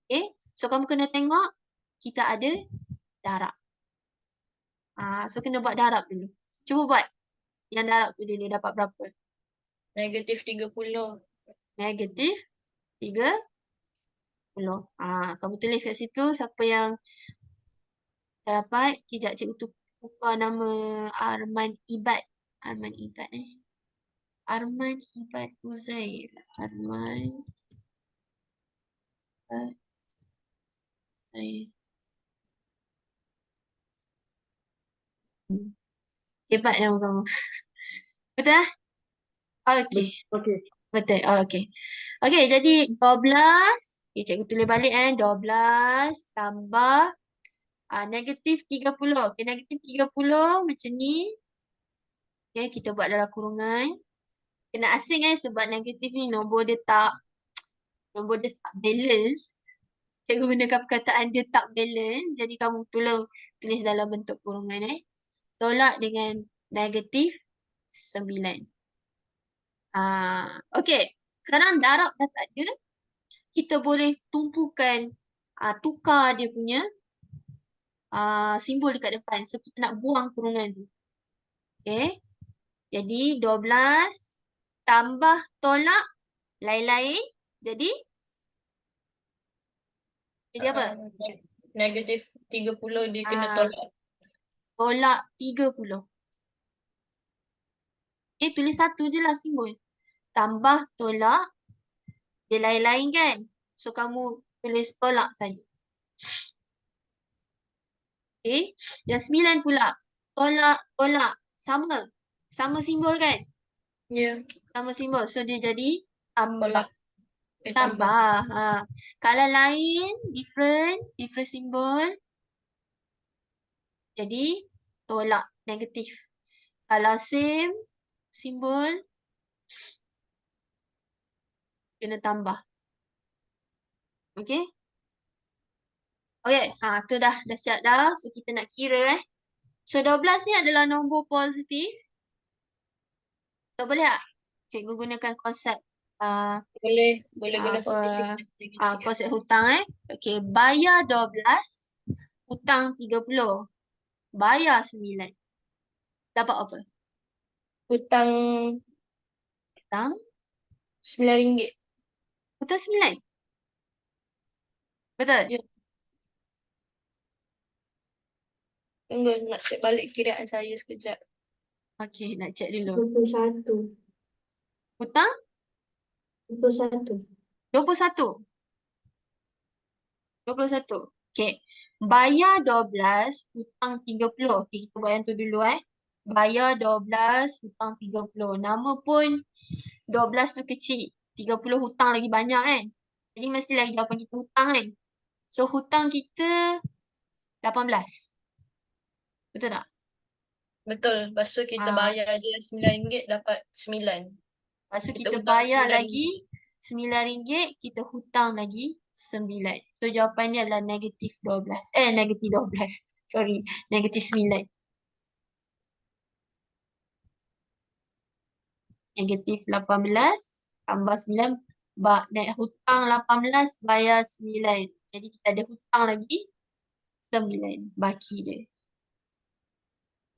Okay, so kamu kena tengok kita ada darab. So, kena buat darab dulu. Cuba buat yang darab tu dulu dapat berapa? Negatif 30. Negatif 30. Kamu tulis kat situ siapa yang dah dapat. Kejap cikgu tukar nama Arman Ibad. Arman Ibad Arman Ibad Uzair. Arman Ibad Uzair. Hebat nama kamu. Betul lah? Okey. Okey. Betul. Okey. Okey, jadi 12. Okay, cikgu tulis balik 12 tambah negatif 30. Okay, negatif 30 macam ni. Okay, kita buat dalam kurungan. Kena asing sebab negatif ni nombor dia tak balance. Cikgu gunakan perkataan dia tak balance. Jadi kamu tulis dalam bentuk kurungan Tolak dengan negatif 9. Okey. Sekarang darab dah tak ada. Kita boleh tumpukan, tukar dia punya simbol dekat depan. So, kita nak buang kurungan tu. Okay. Jadi, 12 tambah tolak lain-lain. Jadi apa? Negatif 30 dia kena tolak. Tolak 30. Tulis satu je lah simbol. Tambah tolak. Dia lain-lain kan? So, kamu tulis tolak saja. Okay. Yang 9 pula. Tolak. Sama. Sama simbol kan? Ya. Sama simbol. So, dia jadi tambah. Tolak. Tambah. Kalau lain, different simbol. Jadi, tolak. Negatif. Kalau same simbol, kena tambah. Okay? Okay, tu dah siap dah. So, kita nak kira So, 12 ni adalah nombor positif. So, boleh tak? Cikgu gunakan konsep Boleh guna positif. konsep hutang Okay, bayar 12, hutang 30, bayar 9. Dapat apa? Hutang Hutang RM9. Hutang 9. Betul? Ya. Tunggu, nak cek balik kiraan saya sekejap. Okay, nak cek dulu. 21. Hutang 21. 21. 21. Okay. Bayar 12, hutang 30. Okay, kita buat yang tu dulu Bayar 12, hutang 30. Nama pun 12 tu kecil. 30 hutang lagi banyak kan. Jadi mesti lagi jawapan kita hutang kan. So hutang kita 18. Betul tak? Betul. Lepas tu kita bayar dia RM9 dapat 9. Lepas tu Kita kita hutang bayar RM9. lagi RM9, kita hutang lagi 9. So jawapannya adalah negatif 12. Negatif 12. Sorry, negatif 9. Negatif 18 tambah 9. Naik hutang 18 bayar 9. Jadi kita ada hutang lagi 9. Baki dia.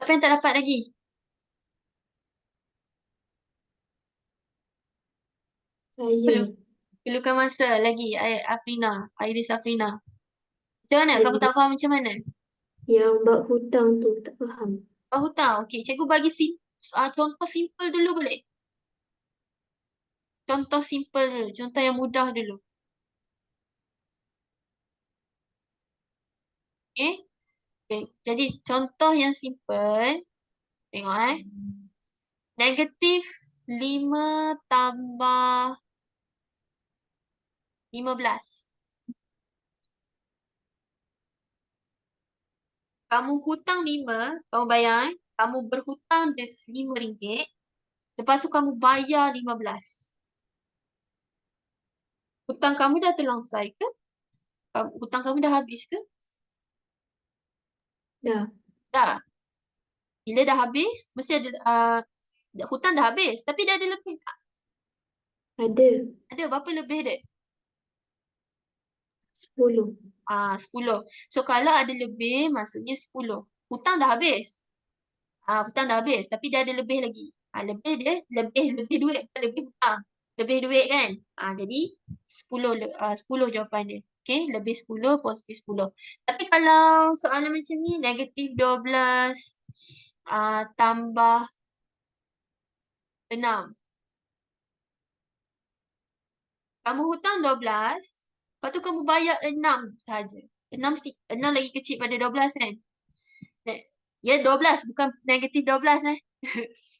Apa yang tak dapat lagi? Saya. Perlukan masa lagi Iris Afrina. Macam mana? Kamu tak faham macam mana? Yang bab hutang tu tak faham. Hutang. Okey, cikgu bagi contoh simple dulu boleh? Contoh simple dulu. Contoh yang mudah dulu. Okey. Okay. Jadi contoh yang simple. Tengok Negatif 5 tambah 15. Kamu hutang 5, kamu bayar. Kamu berhutang RM5. Lepas tu kamu bayar 15. Hutang kamu dah terlangsai ke? Hutang kamu dah habis ke? Dah. Dah. Bila dah habis, mesti ada hutang dah habis. Tapi dia ada lebih tak? Ada. Ada. Berapa lebih dia? 10. 10. So kalau ada lebih, maksudnya 10. Hutang dah habis. Hutang dah habis. Tapi dia ada lebih lagi. Lebih dia, lebih duit. Bukan lebih hutang. Lebih duit kan? Jadi 10 jawapan dia. Okay, lebih 10, positif 10. Tapi kalau soalan macam ni, negatif 12 tambah 6. Kamu hutang 12, lepas tu kamu bayar 6 sahaja. 6 lagi kecil pada 12 kan? Ya 12, bukan negatif 12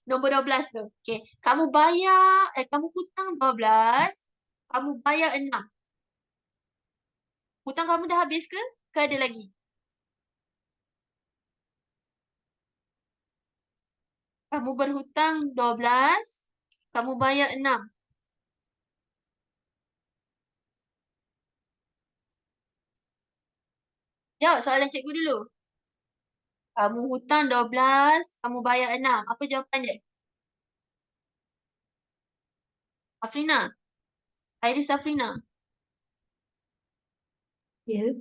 Nombor 12 tu. Okay. Kamu hutang 12, kamu bayar 6. Hutang kamu dah habis ke? Ke ada lagi? Kamu berhutang 12, kamu bayar 6. Jawab soalan cikgu dulu. Kamu hutang 12, kamu bayar 6. Apa jawapan dia? Afrina. Iris Afrina. Ya.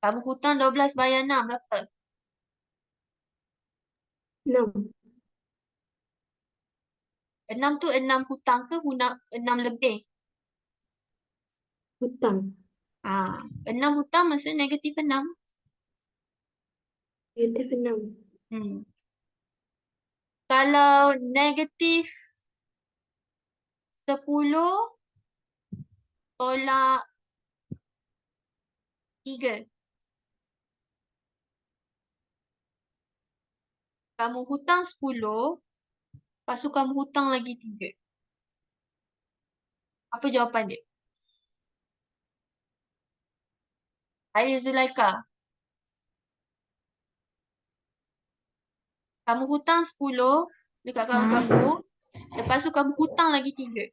Kamu hutang 12, bayar 6. Berapa? 6. 6 tu 6 hutang ke 6 lebih? Hutang. 6 hutang maksudnya negatif 6. Negatif 6. Kalau negatif 10 tolak 3. Kamu hutang 10, lepas tu kamu hutang lagi 3. Apa jawapan dia? Iris Zulaika. Kamu hutang 10 dekat kawan kamu, lepas tu kamu hutang lagi 3.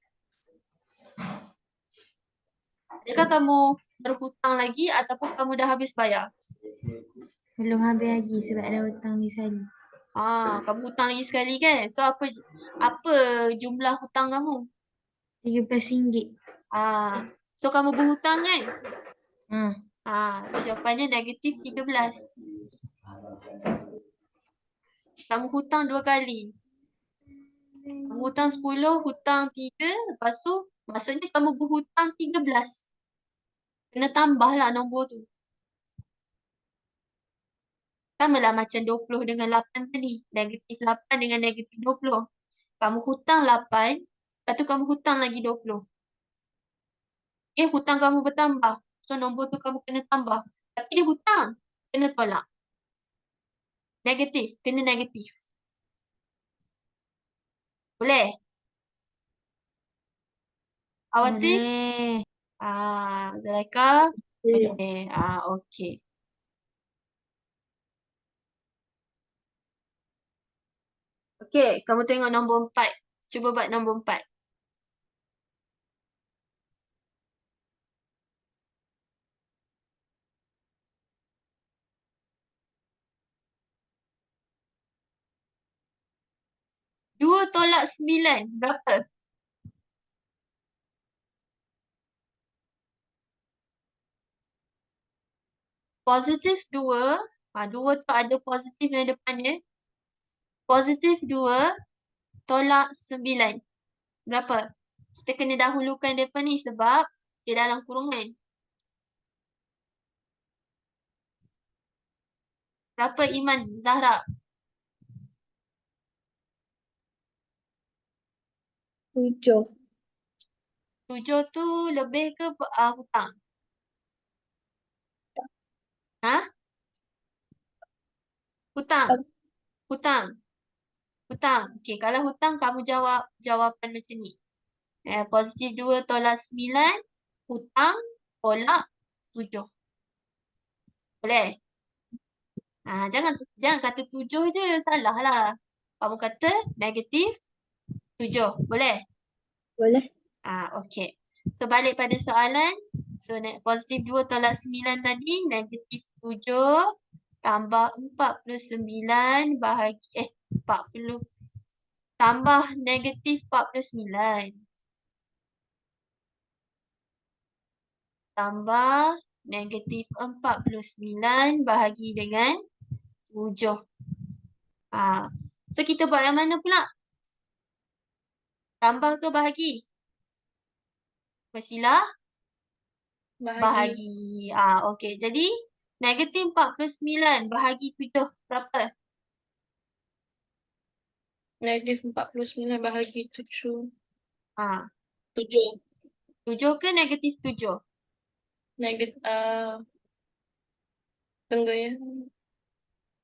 Adakah kamu berhutang lagi ataupun kamu dah habis bayar? Belum habis lagi sebab ada hutang di sekali. Kamu hutang lagi sekali kan? So apa jumlah hutang kamu? RM13. So kamu berhutang kan? So jawapannya negatif 13. Kamu hutang 2 kali. Kamu hutang 10, hutang 3. Lepas tu, maksudnya kamu berhutang 13. Kena tambahlah nombor tu. Sama lah macam 20 dengan 8 tadi. Negatif 8 dengan negatif 20. Kamu hutang 8, lepas tu kamu hutang lagi 20. Hutang kamu bertambah. So nombor tu kamu kena tambah. Tapi dia hutang. Kena tolak. Negatif. Kena negatif. Boleh? Awatir? Boleh. Zulaika? Boleh. Boleh. Okey. Okey, kamu tengok nombor 4. Cuba buat nombor 4. Dua tolak 9. Berapa? Positif 2. 2 tu ada positif yang depan dia. Positif 2 tolak 9. Berapa? Kita kena dahulukan depan ni sebab dia dalam kurungan. Berapa Iman? Zahra? 7. 7 tu lebih ke hutang? Ha? Hutang. Hutang. Hutang. Okey, kalau hutang kamu jawab jawapan macam ni. Positif 2 tolak 9, hutang tolak 7. Boleh? Jangan kata 7 je, salah lah. Kamu kata negatif 7. Boleh? Boleh. Okey. So balik pada soalan. So positif 2 tolak 9 tadi negatif 7 tambah 49 bahagi 40 tambah negatif 49 tambah negatif 49 bahagi dengan 7. So kita buat yang mana pula? Tambah ke bahagi? Mestilah bahagi. Okey. Jadi negatif 49 bahagi 7 berapa? Negatif 49 bahagi 7. 7. 7 ke negatif 7? Negatif, tunggu ya.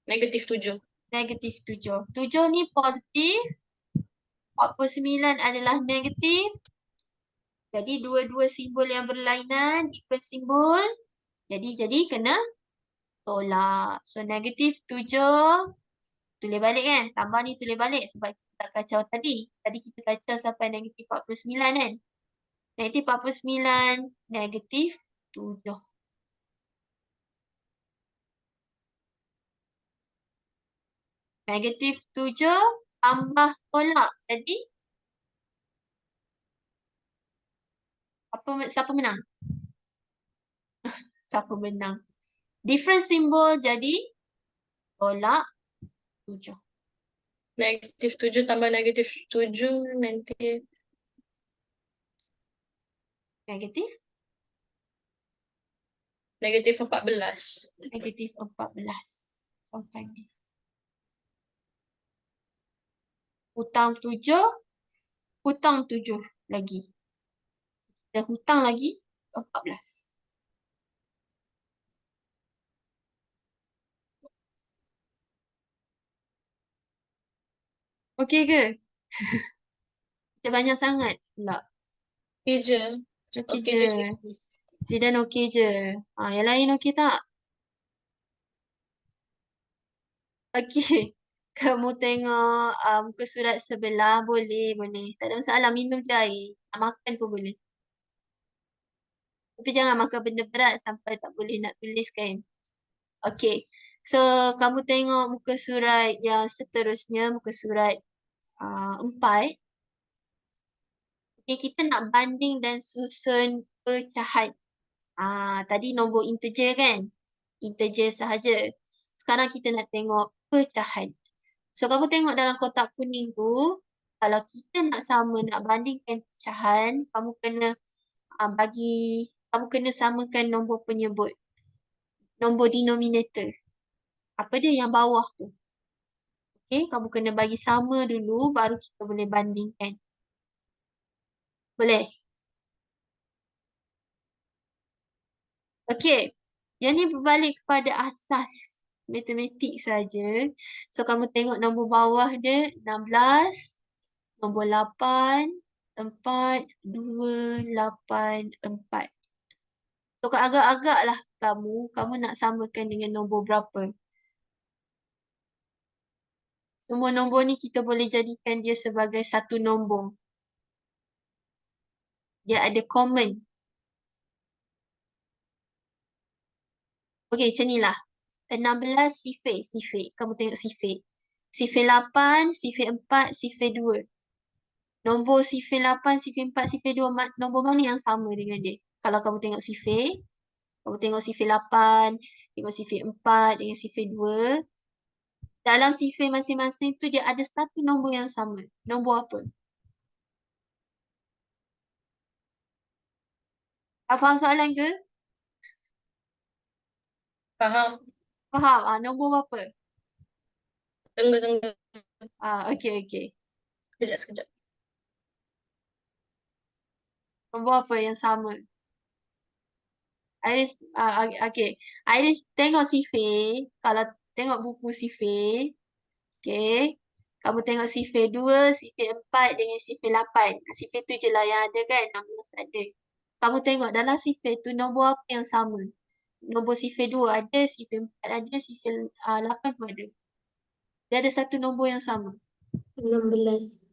Negatif 7. Negatif 7. 7 ni positif. 49 adalah negatif. Jadi dua-dua simbol yang berlainan, different simbol. Jadi kena tolak. So negatif 7 tulis balik kan? Tambah ni tulis balik sebab kita tak kacau tadi. Tadi kita kacau sampai negatif 49 kan? Negatif 49, negatif 7. Negatif 7 tambah tolak. Jadi siapa menang? Siapa menang? Different simbol jadi tolak 7. Negatif 7 tambah negatif 7 nanti Negatif? negatif 14. Negatif 14. Jawapannya. Hutang 7. Hutang 7 lagi. Dan hutang lagi 14. Okey ke? Macam banyak sangat pula. Okey je. Okey Okey je. je. Zidan okey je. Yang lain okey tak? Okey. Kamu tengok muka surat sebelah boleh. Tak ada masalah. Minum je air. Nak makan pun boleh. Tapi jangan makan benda berat sampai tak boleh nak tulis kan. Okey. So, kamu tengok muka surat yang seterusnya. Muka surat 4. Okay, kita nak banding dan susun pecahan. Tadi nombor integer kan? Integer sahaja. Sekarang kita nak tengok pecahan. So, kamu tengok dalam kotak kuning tu, kalau kita nak nak bandingkan pecahan, kamu kena kamu kena samakan nombor penyebut. Nombor denominator. Apa dia yang bawah tu? Okay, kamu kena bagi sama dulu, baru kita boleh bandingkan. Boleh? Okey. Yang ni berbalik kepada asas matematik saja. So, kamu tengok nombor bawah dia 16, nombor 8, 4, 2, 8, 4. So, agak-agak lah kamu nak samakan dengan nombor berapa. Semua nombor ni kita boleh jadikan dia sebagai satu nombor. Dia ada common. Okey, macam ni lah. 16 sifir. Kamu tengok sifir. Sifir 8, sifir 4, sifir 2. Nombor sifir 8, sifir 4, sifir 2, nombor mana yang sama dengan dia? Kalau kamu tengok sifir, kamu tengok sifir 8, tengok sifir 4 dengan sifir 2. Dalam sifir masing-masing tu dia ada satu nombor yang sama. Nombor apa? Tak faham soalan ke? Faham. Faham? Nombor berapa? Tunggu. Okey. Sekejap. Nombor apa yang sama? Iris, okay. Iris tengok sifir. Kalau tengok buku sifir, okay. Kamu tengok sifir 2, sifir 4 dengan sifir 8. Sifir tu je lah yang ada kan, 16 tak ada. Kamu tengok dalam sifir tu nombor apa yang sama? Nombor sifir 2 ada, sifir 4 ada, sifir 8 pun ada. Dia ada satu nombor yang sama. 16.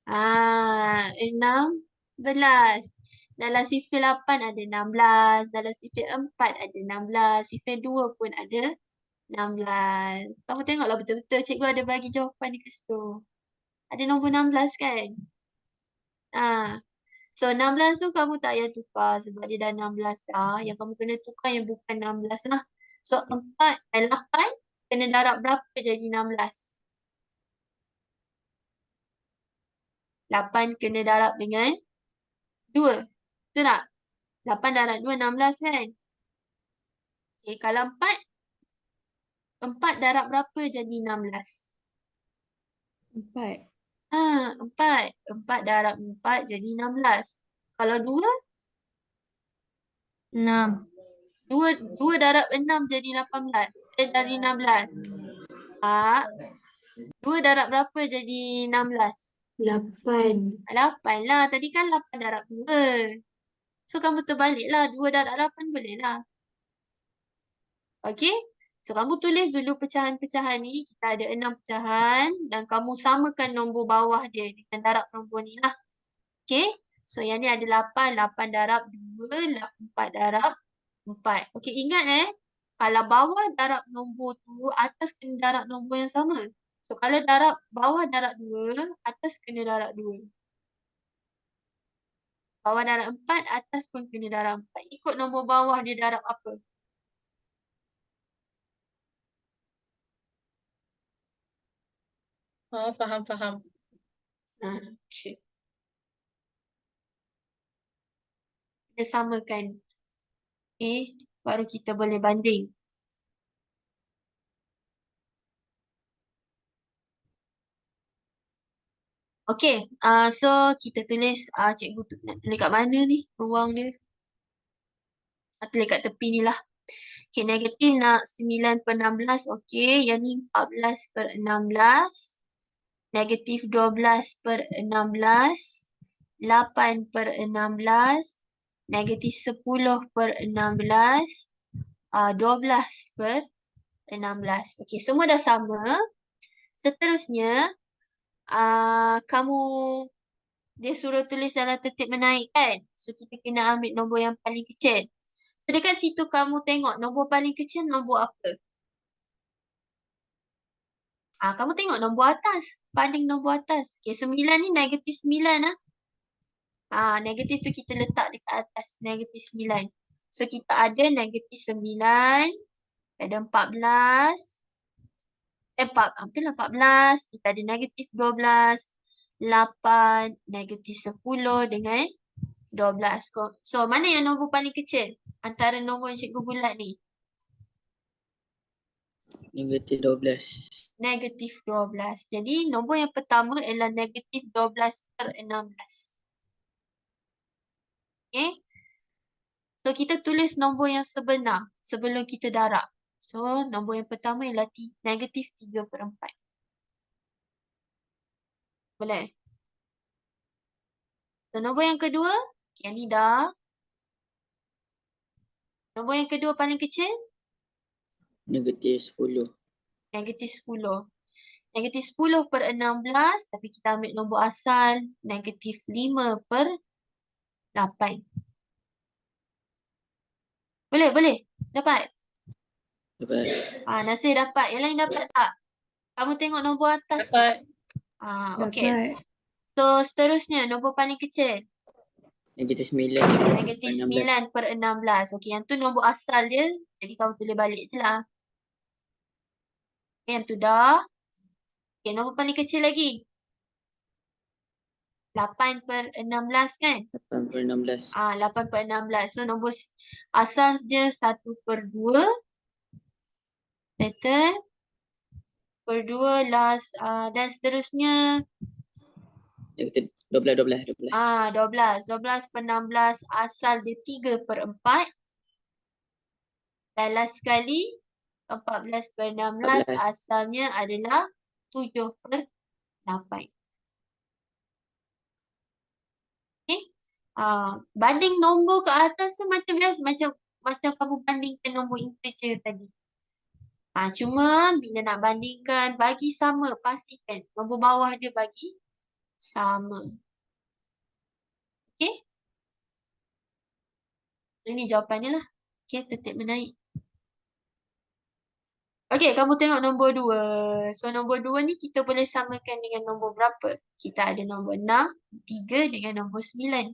16. Dalam sifir 8 ada 16. Dalam sifir 4 ada 16. Sifir 2 pun ada 16. Kamu tengoklah betul-betul cikgu ada bagi jawapan di situ. Ada nombor 16 kan? So 16 tu kamu tak payah tukar sebab dia dah 16 dah. Yang kamu kena tukar yang bukan 16 lah. So 8 kena darab berapa jadi 16? 8 kena darab dengan 2. Betul tak? 8 darab 2, 16 kan? Okay, kalau 4 darab berapa jadi 16? 4. 4. 4 darab 4 jadi 16. Kalau 2, 6. 2 darab 6 jadi 18. Jadi 16. 2 darab berapa jadi 16? 8. 8 lah. Tadi kan 8 darab 2. So, kamu terbaliklah. 2 darab 8 boleh lah. Okay? So, kamu tulis dulu pecahan-pecahan ni. Kita ada 6 pecahan. Dan kamu samakan nombor bawah dia dengan darab nombor ni lah. Okay? So, yang ni ada 8. 8 darab 2. 4 darab 4. Okay, ingat kalau bawah darab nombor tu, atas kena darab nombor yang sama. So, kalau bawah darab 2, atas kena darab 2. Bawah darab 4, atas pun kena darab 4. Ikut nombor bawah dia darab apa? Faham. Okay. Kita samakan. Okay, baru kita boleh banding. Okay, so kita tulis, cikgu nak tulis kat mana ni ruang dia? Tulis kat tepi ni lah. Okay, negatif nak 9 per 16. Okay, yang ni 14 per 16. Negatif 12 per 16. 8 per 16. Negatif 10 per 16. 12 per 16. Okay, semua dah sama. Seterusnya, kamu dia suruh tulis dalam tertib menaik kan? So, kita kena ambil nombor yang paling kecil. So, dekat situ kamu tengok nombor paling kecil nombor apa? Kamu tengok nombor atas. Banding nombor atas. Okay, 9 ni negatif 9 lah. Negatif tu kita letak dekat atas. Negatif 9. So, kita ada negatif 9. Ada 14. Betul lah 14. Kita ada negatif 12. 8. Negatif 10 dengan 12. So, mana yang nombor paling kecil? Antara nombor yang cikgu bulat ni. Negatif 12. Negatif 12. Jadi, nombor yang pertama ialah negatif 12 per 16. Okay. So, kita tulis nombor yang sebenar sebelum kita darab. So, nombor yang pertama ialah negatif 3 per 4. Boleh? So, nombor yang kedua. Yang ni dah. Nombor yang kedua paling kecil. Negatif 10. Negatif 10. Negatif 10 per 16. Tapi kita ambil nombor asal. Negatif 5 per 8. Boleh? Dapat? Dapat. Nasir dapat. Yang lain dapat tak? Kamu tengok nombor atas. Dapat. Okay. Dapat. So, seterusnya nombor paling kecil. Negatif 9. Negatif 9 per 16. Okay, yang tu nombor asal dia. Jadi, kamu tulis balik je lah. Okay, yang tu dah. Okay, nombor paling kecil lagi. 8 per 16 kan? 8 per 16. 8 per 16. So, nombor asal dia 1 per 2. Per 2 last. Dan seterusnya Negatif 12. 12. 12 per 16 asal dia 3/4. Dan last sekali 14 per 16 14. asalnya adalah 7/8. Okay. Banding nombor ke atas tu macam biasa. Macam kamu bandingkan nombor integer tadi. Cuma bila nak bandingkan bagi sama, pastikan nombor bawah dia bagi sama. Okay. Ini jawapannya lah. Okay, tertib menaik. Okay, kamu tengok nombor 2. So, nombor 2 ni kita boleh samakan dengan nombor berapa? Kita ada nombor 6, 3 dengan nombor 9.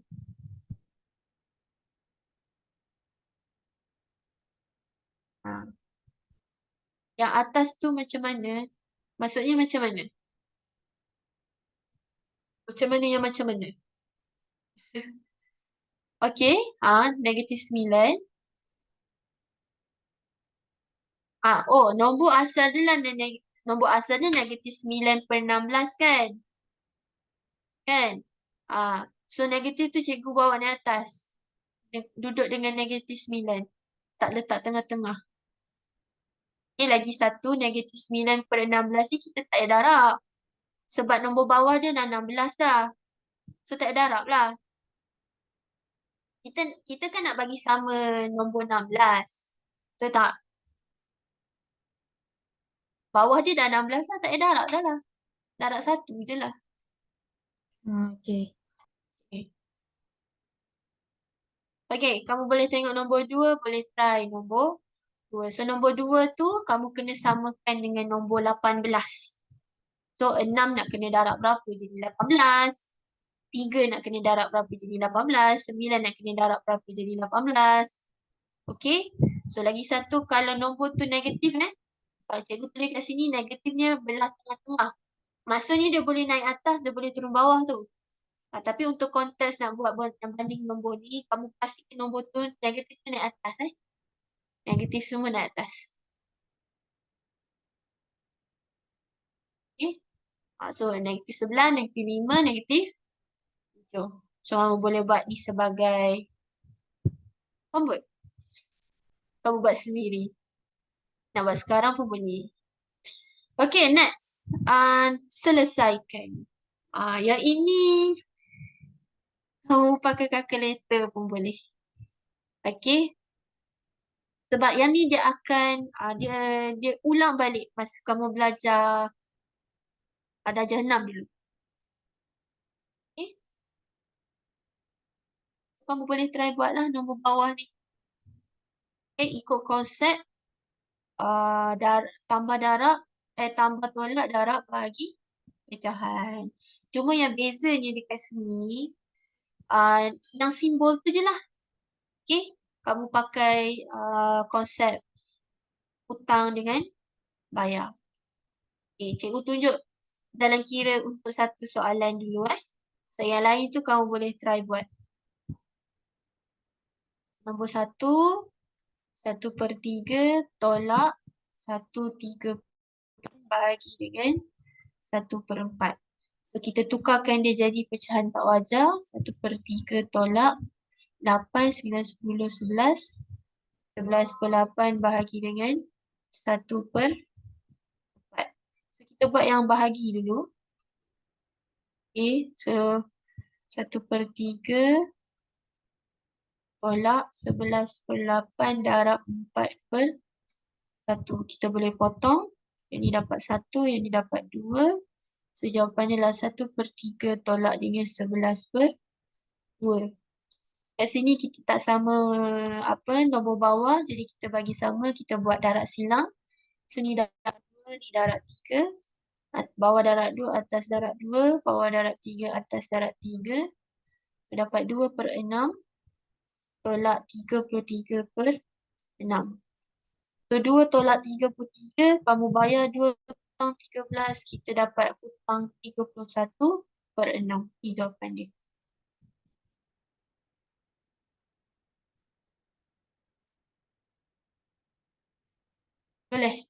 Yang atas tu macam mana? Maksudnya macam mana? Macam mana yang macam mana? Okay, negatif 9. Nombor asal dia lah nombor asalnya negatif 9 per 16 kan? Kan? So negatif tu cikgu bawa ni atas. Duduk dengan negatif 9. Tak letak tengah-tengah. Lagi satu negatif 9 per 16 ni kita tak payah darab. Sebab nombor bawah dia dah 16 dah. So tak payah darab lah. Kita kan nak bagi sama nombor 16. Betul tak? Bawah dia dah 16 lah, tak payah darab dah lah. Darab 1 je lah. Okay. Okay, kamu boleh tengok nombor 2, boleh try nombor 2. So nombor 2 tu kamu kena samakan dengan nombor 18. So 6 nak kena darab berapa jadi 18. 3 nak kena darab berapa jadi 18. 9 nak kena darab berapa jadi 18. Okay. So lagi satu kalau nombor tu negatif kalau cikgu tulis kat sini negatifnya belah tengah-tengah. Maksudnya dia boleh naik atas, dia boleh turun bawah tu. Tapi untuk konteks nak buat banding nombor ni, kamu pastikan nombor tu negatif tu naik atas Negatif semua naik atas. Okay. So negatif 11, negatif 5, negatif 7. So kamu boleh buat ni sebagai kamu buat sendiri. Nak buat sekarang pun boleh. Okay, next. Selesaikan. Yang ini kamu pakai calculator pun boleh. Okay. Sebab yang ni dia akan dia ulang balik masa kamu belajar darjah 6 dulu. Okay. Kamu boleh try buatlah nombor bawah ni. Okay, ikut konsep tambah darab, tambah tolak darab bahagi pecahan. Cuma yang bezanya dekat sini, yang simbol tu je lah. Okay, kamu pakai konsep hutang dengan bayar. Okay, cikgu tunjuk dalam kira untuk satu soalan dulu So yang lain tu kamu boleh try buat. Nombor 1, 1/3 tolak 1/3 bahagi dengan 1/4. So kita tukarkan dia jadi pecahan tak wajar. 1/3 tolak 8, 9, 10, 11. 11/8 bahagi dengan 1/4. So kita buat yang bahagi dulu. Okay, so 1/3 tolak 11/8 darab 4/1. Kita boleh potong. Yang ni dapat 1, yang ni dapat 2. So jawapannya adalah 1/3 tolak dengan 11/2. Kat sini kita tak sama nombor bawah. Jadi kita bagi sama, kita buat darab silang. So ni darab 2, ni darab 3. Bawah darab 2, atas darab 2. Bawah darab 3, atas darab 3. So dapat 2/6 tolak 33/6. So 2 tolak 33, kamu bayar 2 hutang 13, kita dapat hutang 31/6. Ini jawapan dia. Boleh?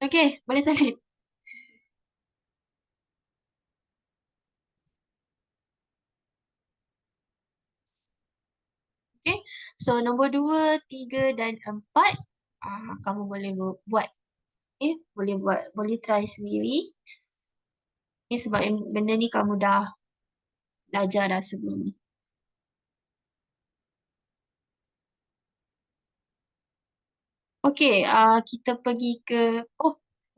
Okey, boleh salin. Okey. So nombor 2, 3 dan 4 kamu boleh buat. Okey, boleh try sendiri. Sebab benda ni kamu dah belajar dah sebelum ni. Okey, kita pergi ke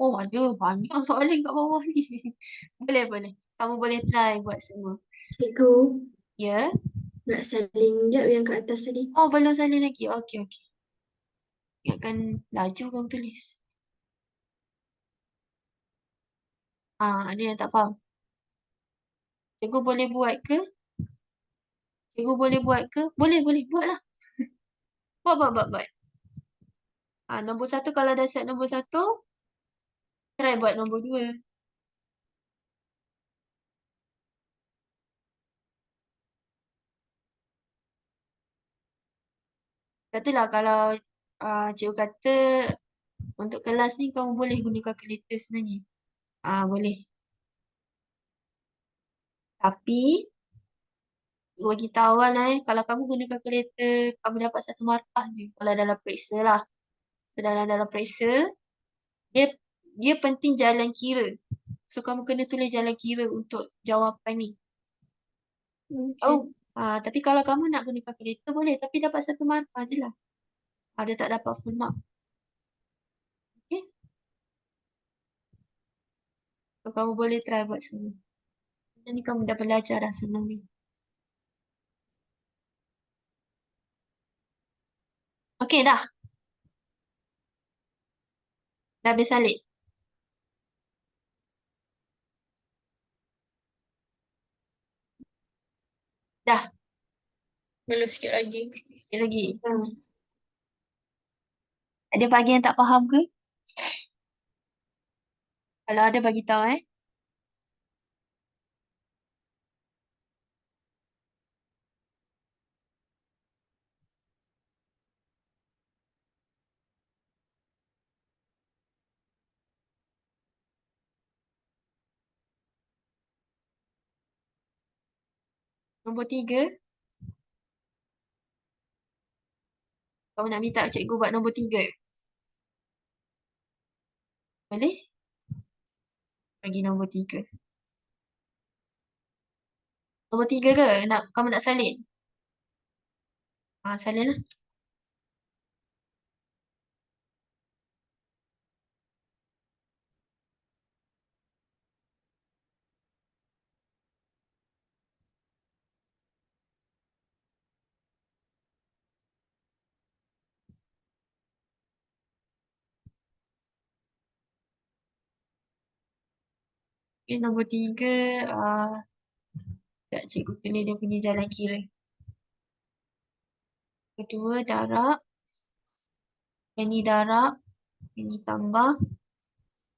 ada banyak soalan kat bawah ni. Boleh. Kamu boleh try buat semua. Cikgu, Ya. nak salin sekejap yang kat atas tadi. Oh, belum salin lagi. Okey. Ingatkan laju kamu tulis. Ada yang tak faham. Cikgu boleh buat ke? Boleh. Buatlah. Buat. Nombor 1 kalau dah set nombor 1, try buat nombor 2. Katalah kalau cikgu kata untuk kelas ni kamu boleh guna kalkulator sebenarnya. Boleh. Tapi cikgu bagi tahu kalau kamu guna kalkulator, kamu dapat 1 markah je kalau dalam periksa lah. So dalam periksa, dia penting jalan kira. So kamu kena tulis jalan kira untuk jawapan ni. Okay. Tapi kalau kamu nak guna kalkulator boleh, tapi dapat 1 markah je lah. Dia tak dapat full mark. Okay. So kamu boleh try buat semua. Ni kamu dah belajar dah sebelum ni. Okey dah. Dah habis salin. Dah. Belum sikit lagi. Sikit lagi. Ada bahagian yang tak faham ke? Kalau ada bagi tahu Nombor 3. Kamu nak minta cikgu buat nombor 3. Boleh? Bagi nombor 3. Nombor 3 ke? Kamu nak salin? Salin lah. Okay, nombor 3. Sekejap cikgu tulis dia punya jalan kira. Kedua, darab. Yang ni darab. Yang ni tambah.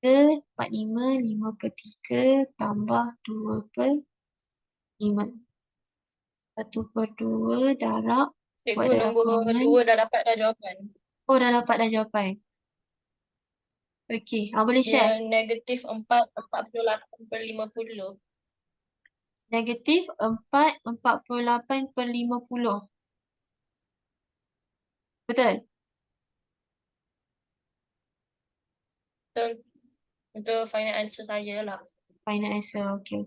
45, 5/3 tambah 2/5. 1/2 darab. Cikgu Buat dalam nombor kurungan. 2 dah dapat dah jawapan. Oh, dah dapat dah jawapan. Okey, boleh share. Dia negatif 4, 48/50. Negatif 4, 48/50. Betul? Untuk final answer saya lah. Final answer. Okey.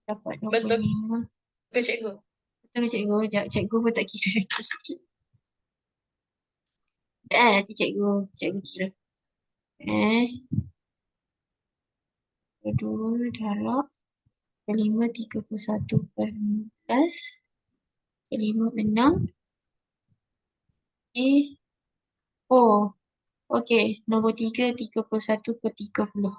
Dapat Betul 25. ke cikgu? Betul ke cikgu? Sekejap, cikgu pun tak kira lagi. Nanti cikgu kira. Kedua darab. Kelima 31/15. Kelima 6. Okey. Nombor 3, 31/30.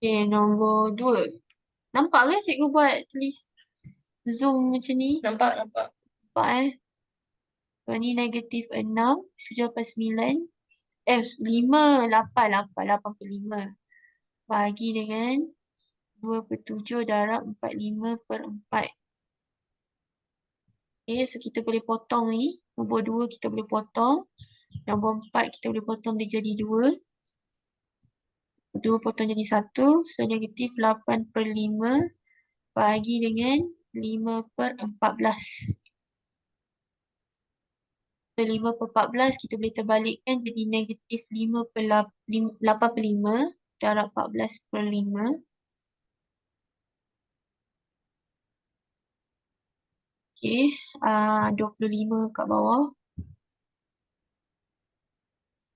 Okey, nombor 2. Nampak ke cikgu buat tulis zoom macam ni? Nampak. Nampak So ni negatif 6, 7/9. 5, 8/5. Bagi dengan 2/7 darab 45/4. Okay, so kita boleh potong ni. Nombor 2 kita boleh potong. Nombor 4 kita boleh potong dia jadi 2. 2 potong jadi 1. So negatif 8/5 bagi dengan 5/14. So 5/14 kita boleh terbalikkan jadi negatif 8/5 darab 14/5. Okay, 25 kat bawah.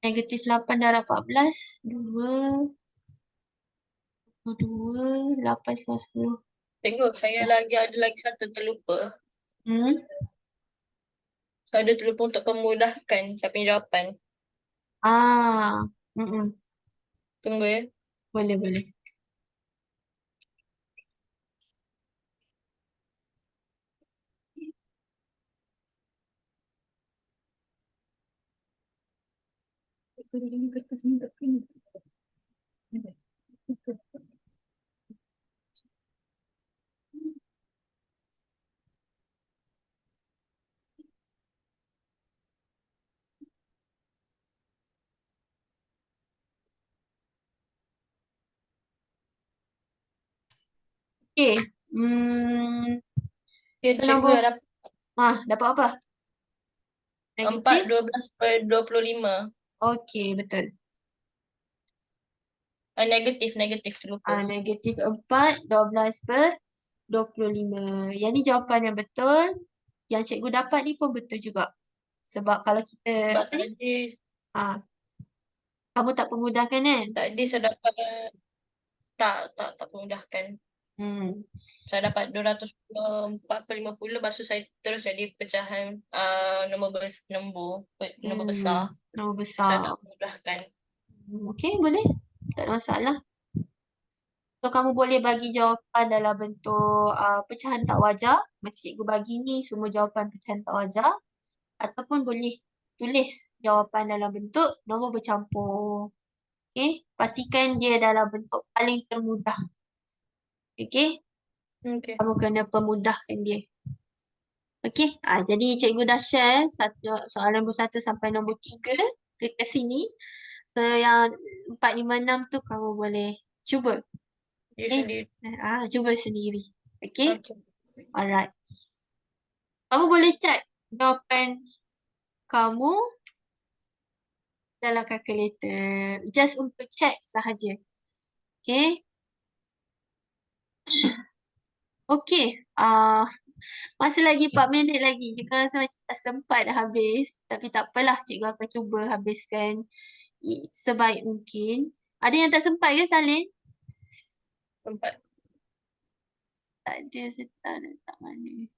Negatif 8 darab 14, 2, 8 10. Tengok, saya ada lagi satu terlupa. Saya ada terlupa untuk pemudahkan saya punya jawapan. Tunggu ya. Boleh. Okay. Ya, So, cikgu dah dapat dapat apa? 4/12/25. Okay, betul. Negatif terlupa. Negatif 4/12/25. Yang ni jawapan yang betul. Yang cikgu dapat ni pun betul juga. Sebab kalau kita Sebab tadi kamu tak pemudahkan kan? Tadi saya dapat tak memudahkan. Saya dapat 204/50, lepas tu saya terus jadi pecahan nombor besar. Nombor Saya besar. tak memudahkan. Okay, boleh. Tak ada masalah. So, kamu boleh bagi jawapan dalam bentuk pecahan tak wajar. Macam cikgu bagi ni semua jawapan pecahan tak wajar. Ataupun boleh tulis jawapan dalam bentuk nombor bercampur. Okay, pastikan dia dalam bentuk paling termudah. Okay, Okay. kamu kena pemudahkan dia. Okay, jadi cikgu dah share soalan nombor 1 sampai nombor 3 dekat sini. So, yang 4, 5, 6 tu kamu boleh cuba. Sendiri. Cuba sendiri. Okay, Okay. alright. Kamu boleh check jawapan kamu dalam kalkulator. Just untuk check sahaja. Okay. Okay. Masih lagi 4 minit lagi. Cikgu rasa macam tak sempat dah habis. Tapi tak apalah. Cikgu akan cuba habiskan sebaik mungkin. Ada yang tak sempat ke Salin? Sempat. Tak ada. Saya tak letak mana.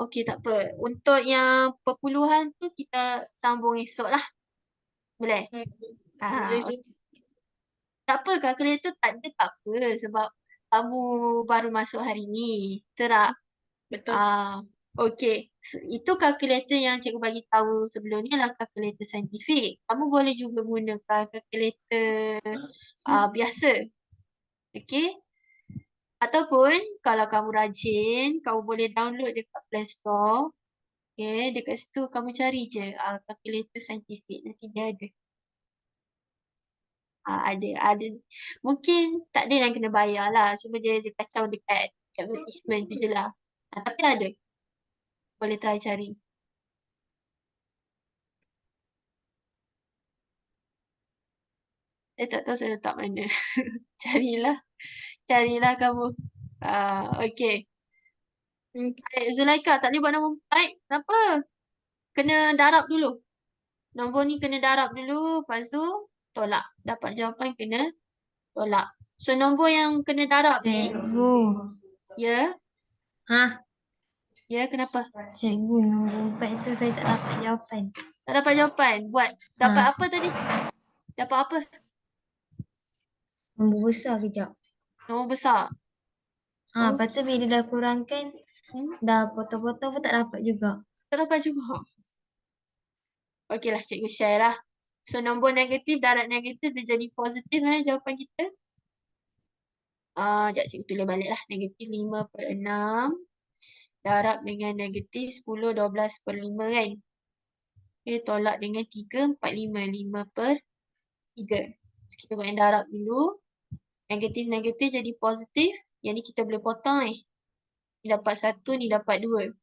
Okay, tak apa. Untuk yang perpuluhan tu kita sambung esok lah. Boleh? Boleh je. Tak apa, kalkulator tak ada tak apa. Sebab kamu baru masuk hari ni. Betul tak? Betul. Okay. So, itu kalkulator yang cikgu bagi tahu sebelum ni adalah kalkulator saintifik. Kamu boleh juga gunakan kalkulator biasa. Okay. Ataupun kalau kamu rajin, kamu boleh download dekat Play Store. Okay. Dekat situ kamu cari je kalkulator saintifik. Nanti dia ada. Ada. Mungkin tak ada yang kena bayar lah. Cuma dia kacau dekat advertisement tu je lah. Tapi ada. Boleh try cari. Saya tak tahu saya letak mana. Carilah kamu. Okay. Zulaika, tak boleh buat nombor 4. Kenapa? Kena darab dulu. Nombor ni kena darab dulu. Lepas tu tolak. Dapat jawapan kena tolak. So nombor yang kena darab ni. Cikgu. Ya? Ya, kenapa? Cikgu, nombor 4 tu saya tak dapat jawapan. Tak dapat jawapan. Dapat apa tadi? Dapat apa? Nombor besar kejap. Nombor besar. Lepas tu bila dah kurangkan, dah potong-potong pun tak dapat juga. Tak dapat juga. Okeylah, cikgu share lah. So nombor negatif, darab negatif dia jadi positif jawapan kita. Sekejap cikgu tulis balik lah. Negatif 5/6 darab dengan negatif 10, 12/5 kan. Okay, tolak dengan 3, 4, 5. 5/3. So, kita buat yang darab dulu. Negatif-negatif jadi positif. Yang ni kita boleh potong ni. Ni dapat 1, ni dapat 2.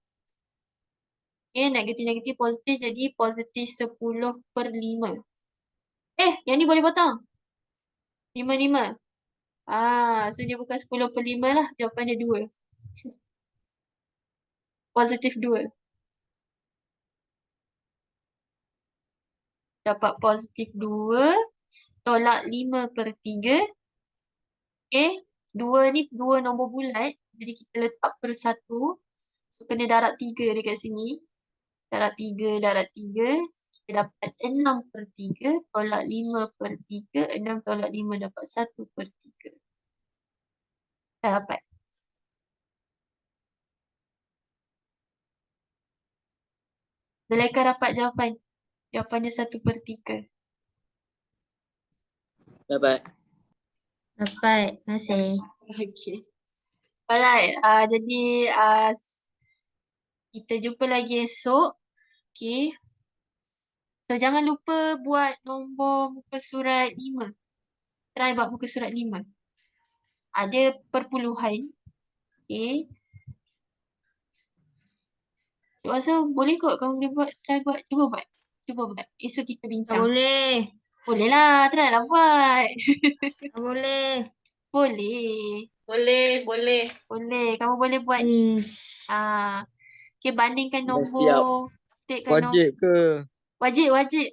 Okay, negatif-negatif positif jadi positif 10/5. Yang ni boleh potong. 5, 5. So dia bukan 10/5 lah. Jawapan dia 2. Positif 2. Dapat positif 2. Tolak 5/3. Okay. 2 ni 2 nombor bulat. Jadi kita letak per 1. So kena darab 3 dekat sini. Darab 3, darab 3. Kita dapat 6/3. Tolak 5/3. 6 tolak 5 dapat 1/3. Dah dapat. Zulaikha dapat jawapan. Jawapannya 1/3. Dapat. Dapat. Terima kasih. Okay. Alright. Jadi kita jumpa lagi esok. Okay. So jangan lupa buat nombor muka surat 5. Try buat muka surat 5. Ada perpuluhan. Okay. Cikgu rasa boleh kot kamu boleh buat. Try buat. Cuba buat. Cuba buat. Esok kita Tak bincang. boleh. Boleh lah. Try lah buat. Tak boleh. Boleh. Boleh. Boleh. Kamu boleh buat. Ish. Okay, bandingkan Dah siap. nombor. Tikkan nombor. Wajib ke? Wajib.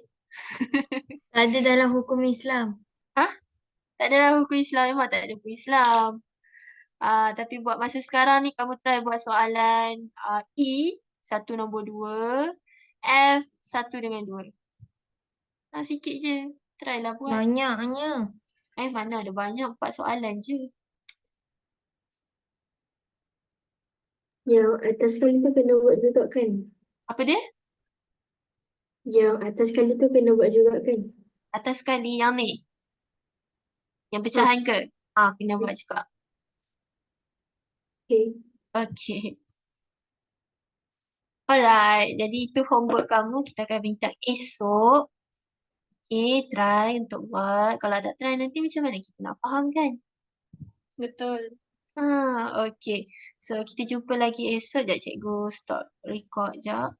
Tak ada dalam hukum Islam. Tak ada lah hukum Islam. Memang tak ada hukum Islam. Tapi buat masa sekarang ni kamu try buat soalan E, 1 nombor 2. F, 1 dengan 2. Sikit je. Try lah buat. Banyaknya. Mana ada banyak. 4 soalan je. Yang atas kali tu kena buat juga kan? Apa dia? Yang atas kali tu kena buat juga kan? Atas sekali yang ni. Yang pecahan ke? Kena buat juga. Okay. Okay. Alright. Jadi itu homework kamu. Kita akan bincang esok. Okay, try untuk buat. Kalau tak try nanti macam mana kita nak faham kan? Betul. Okay. So, kita jumpa lagi esok. Sekejap cikgu stop record sekejap.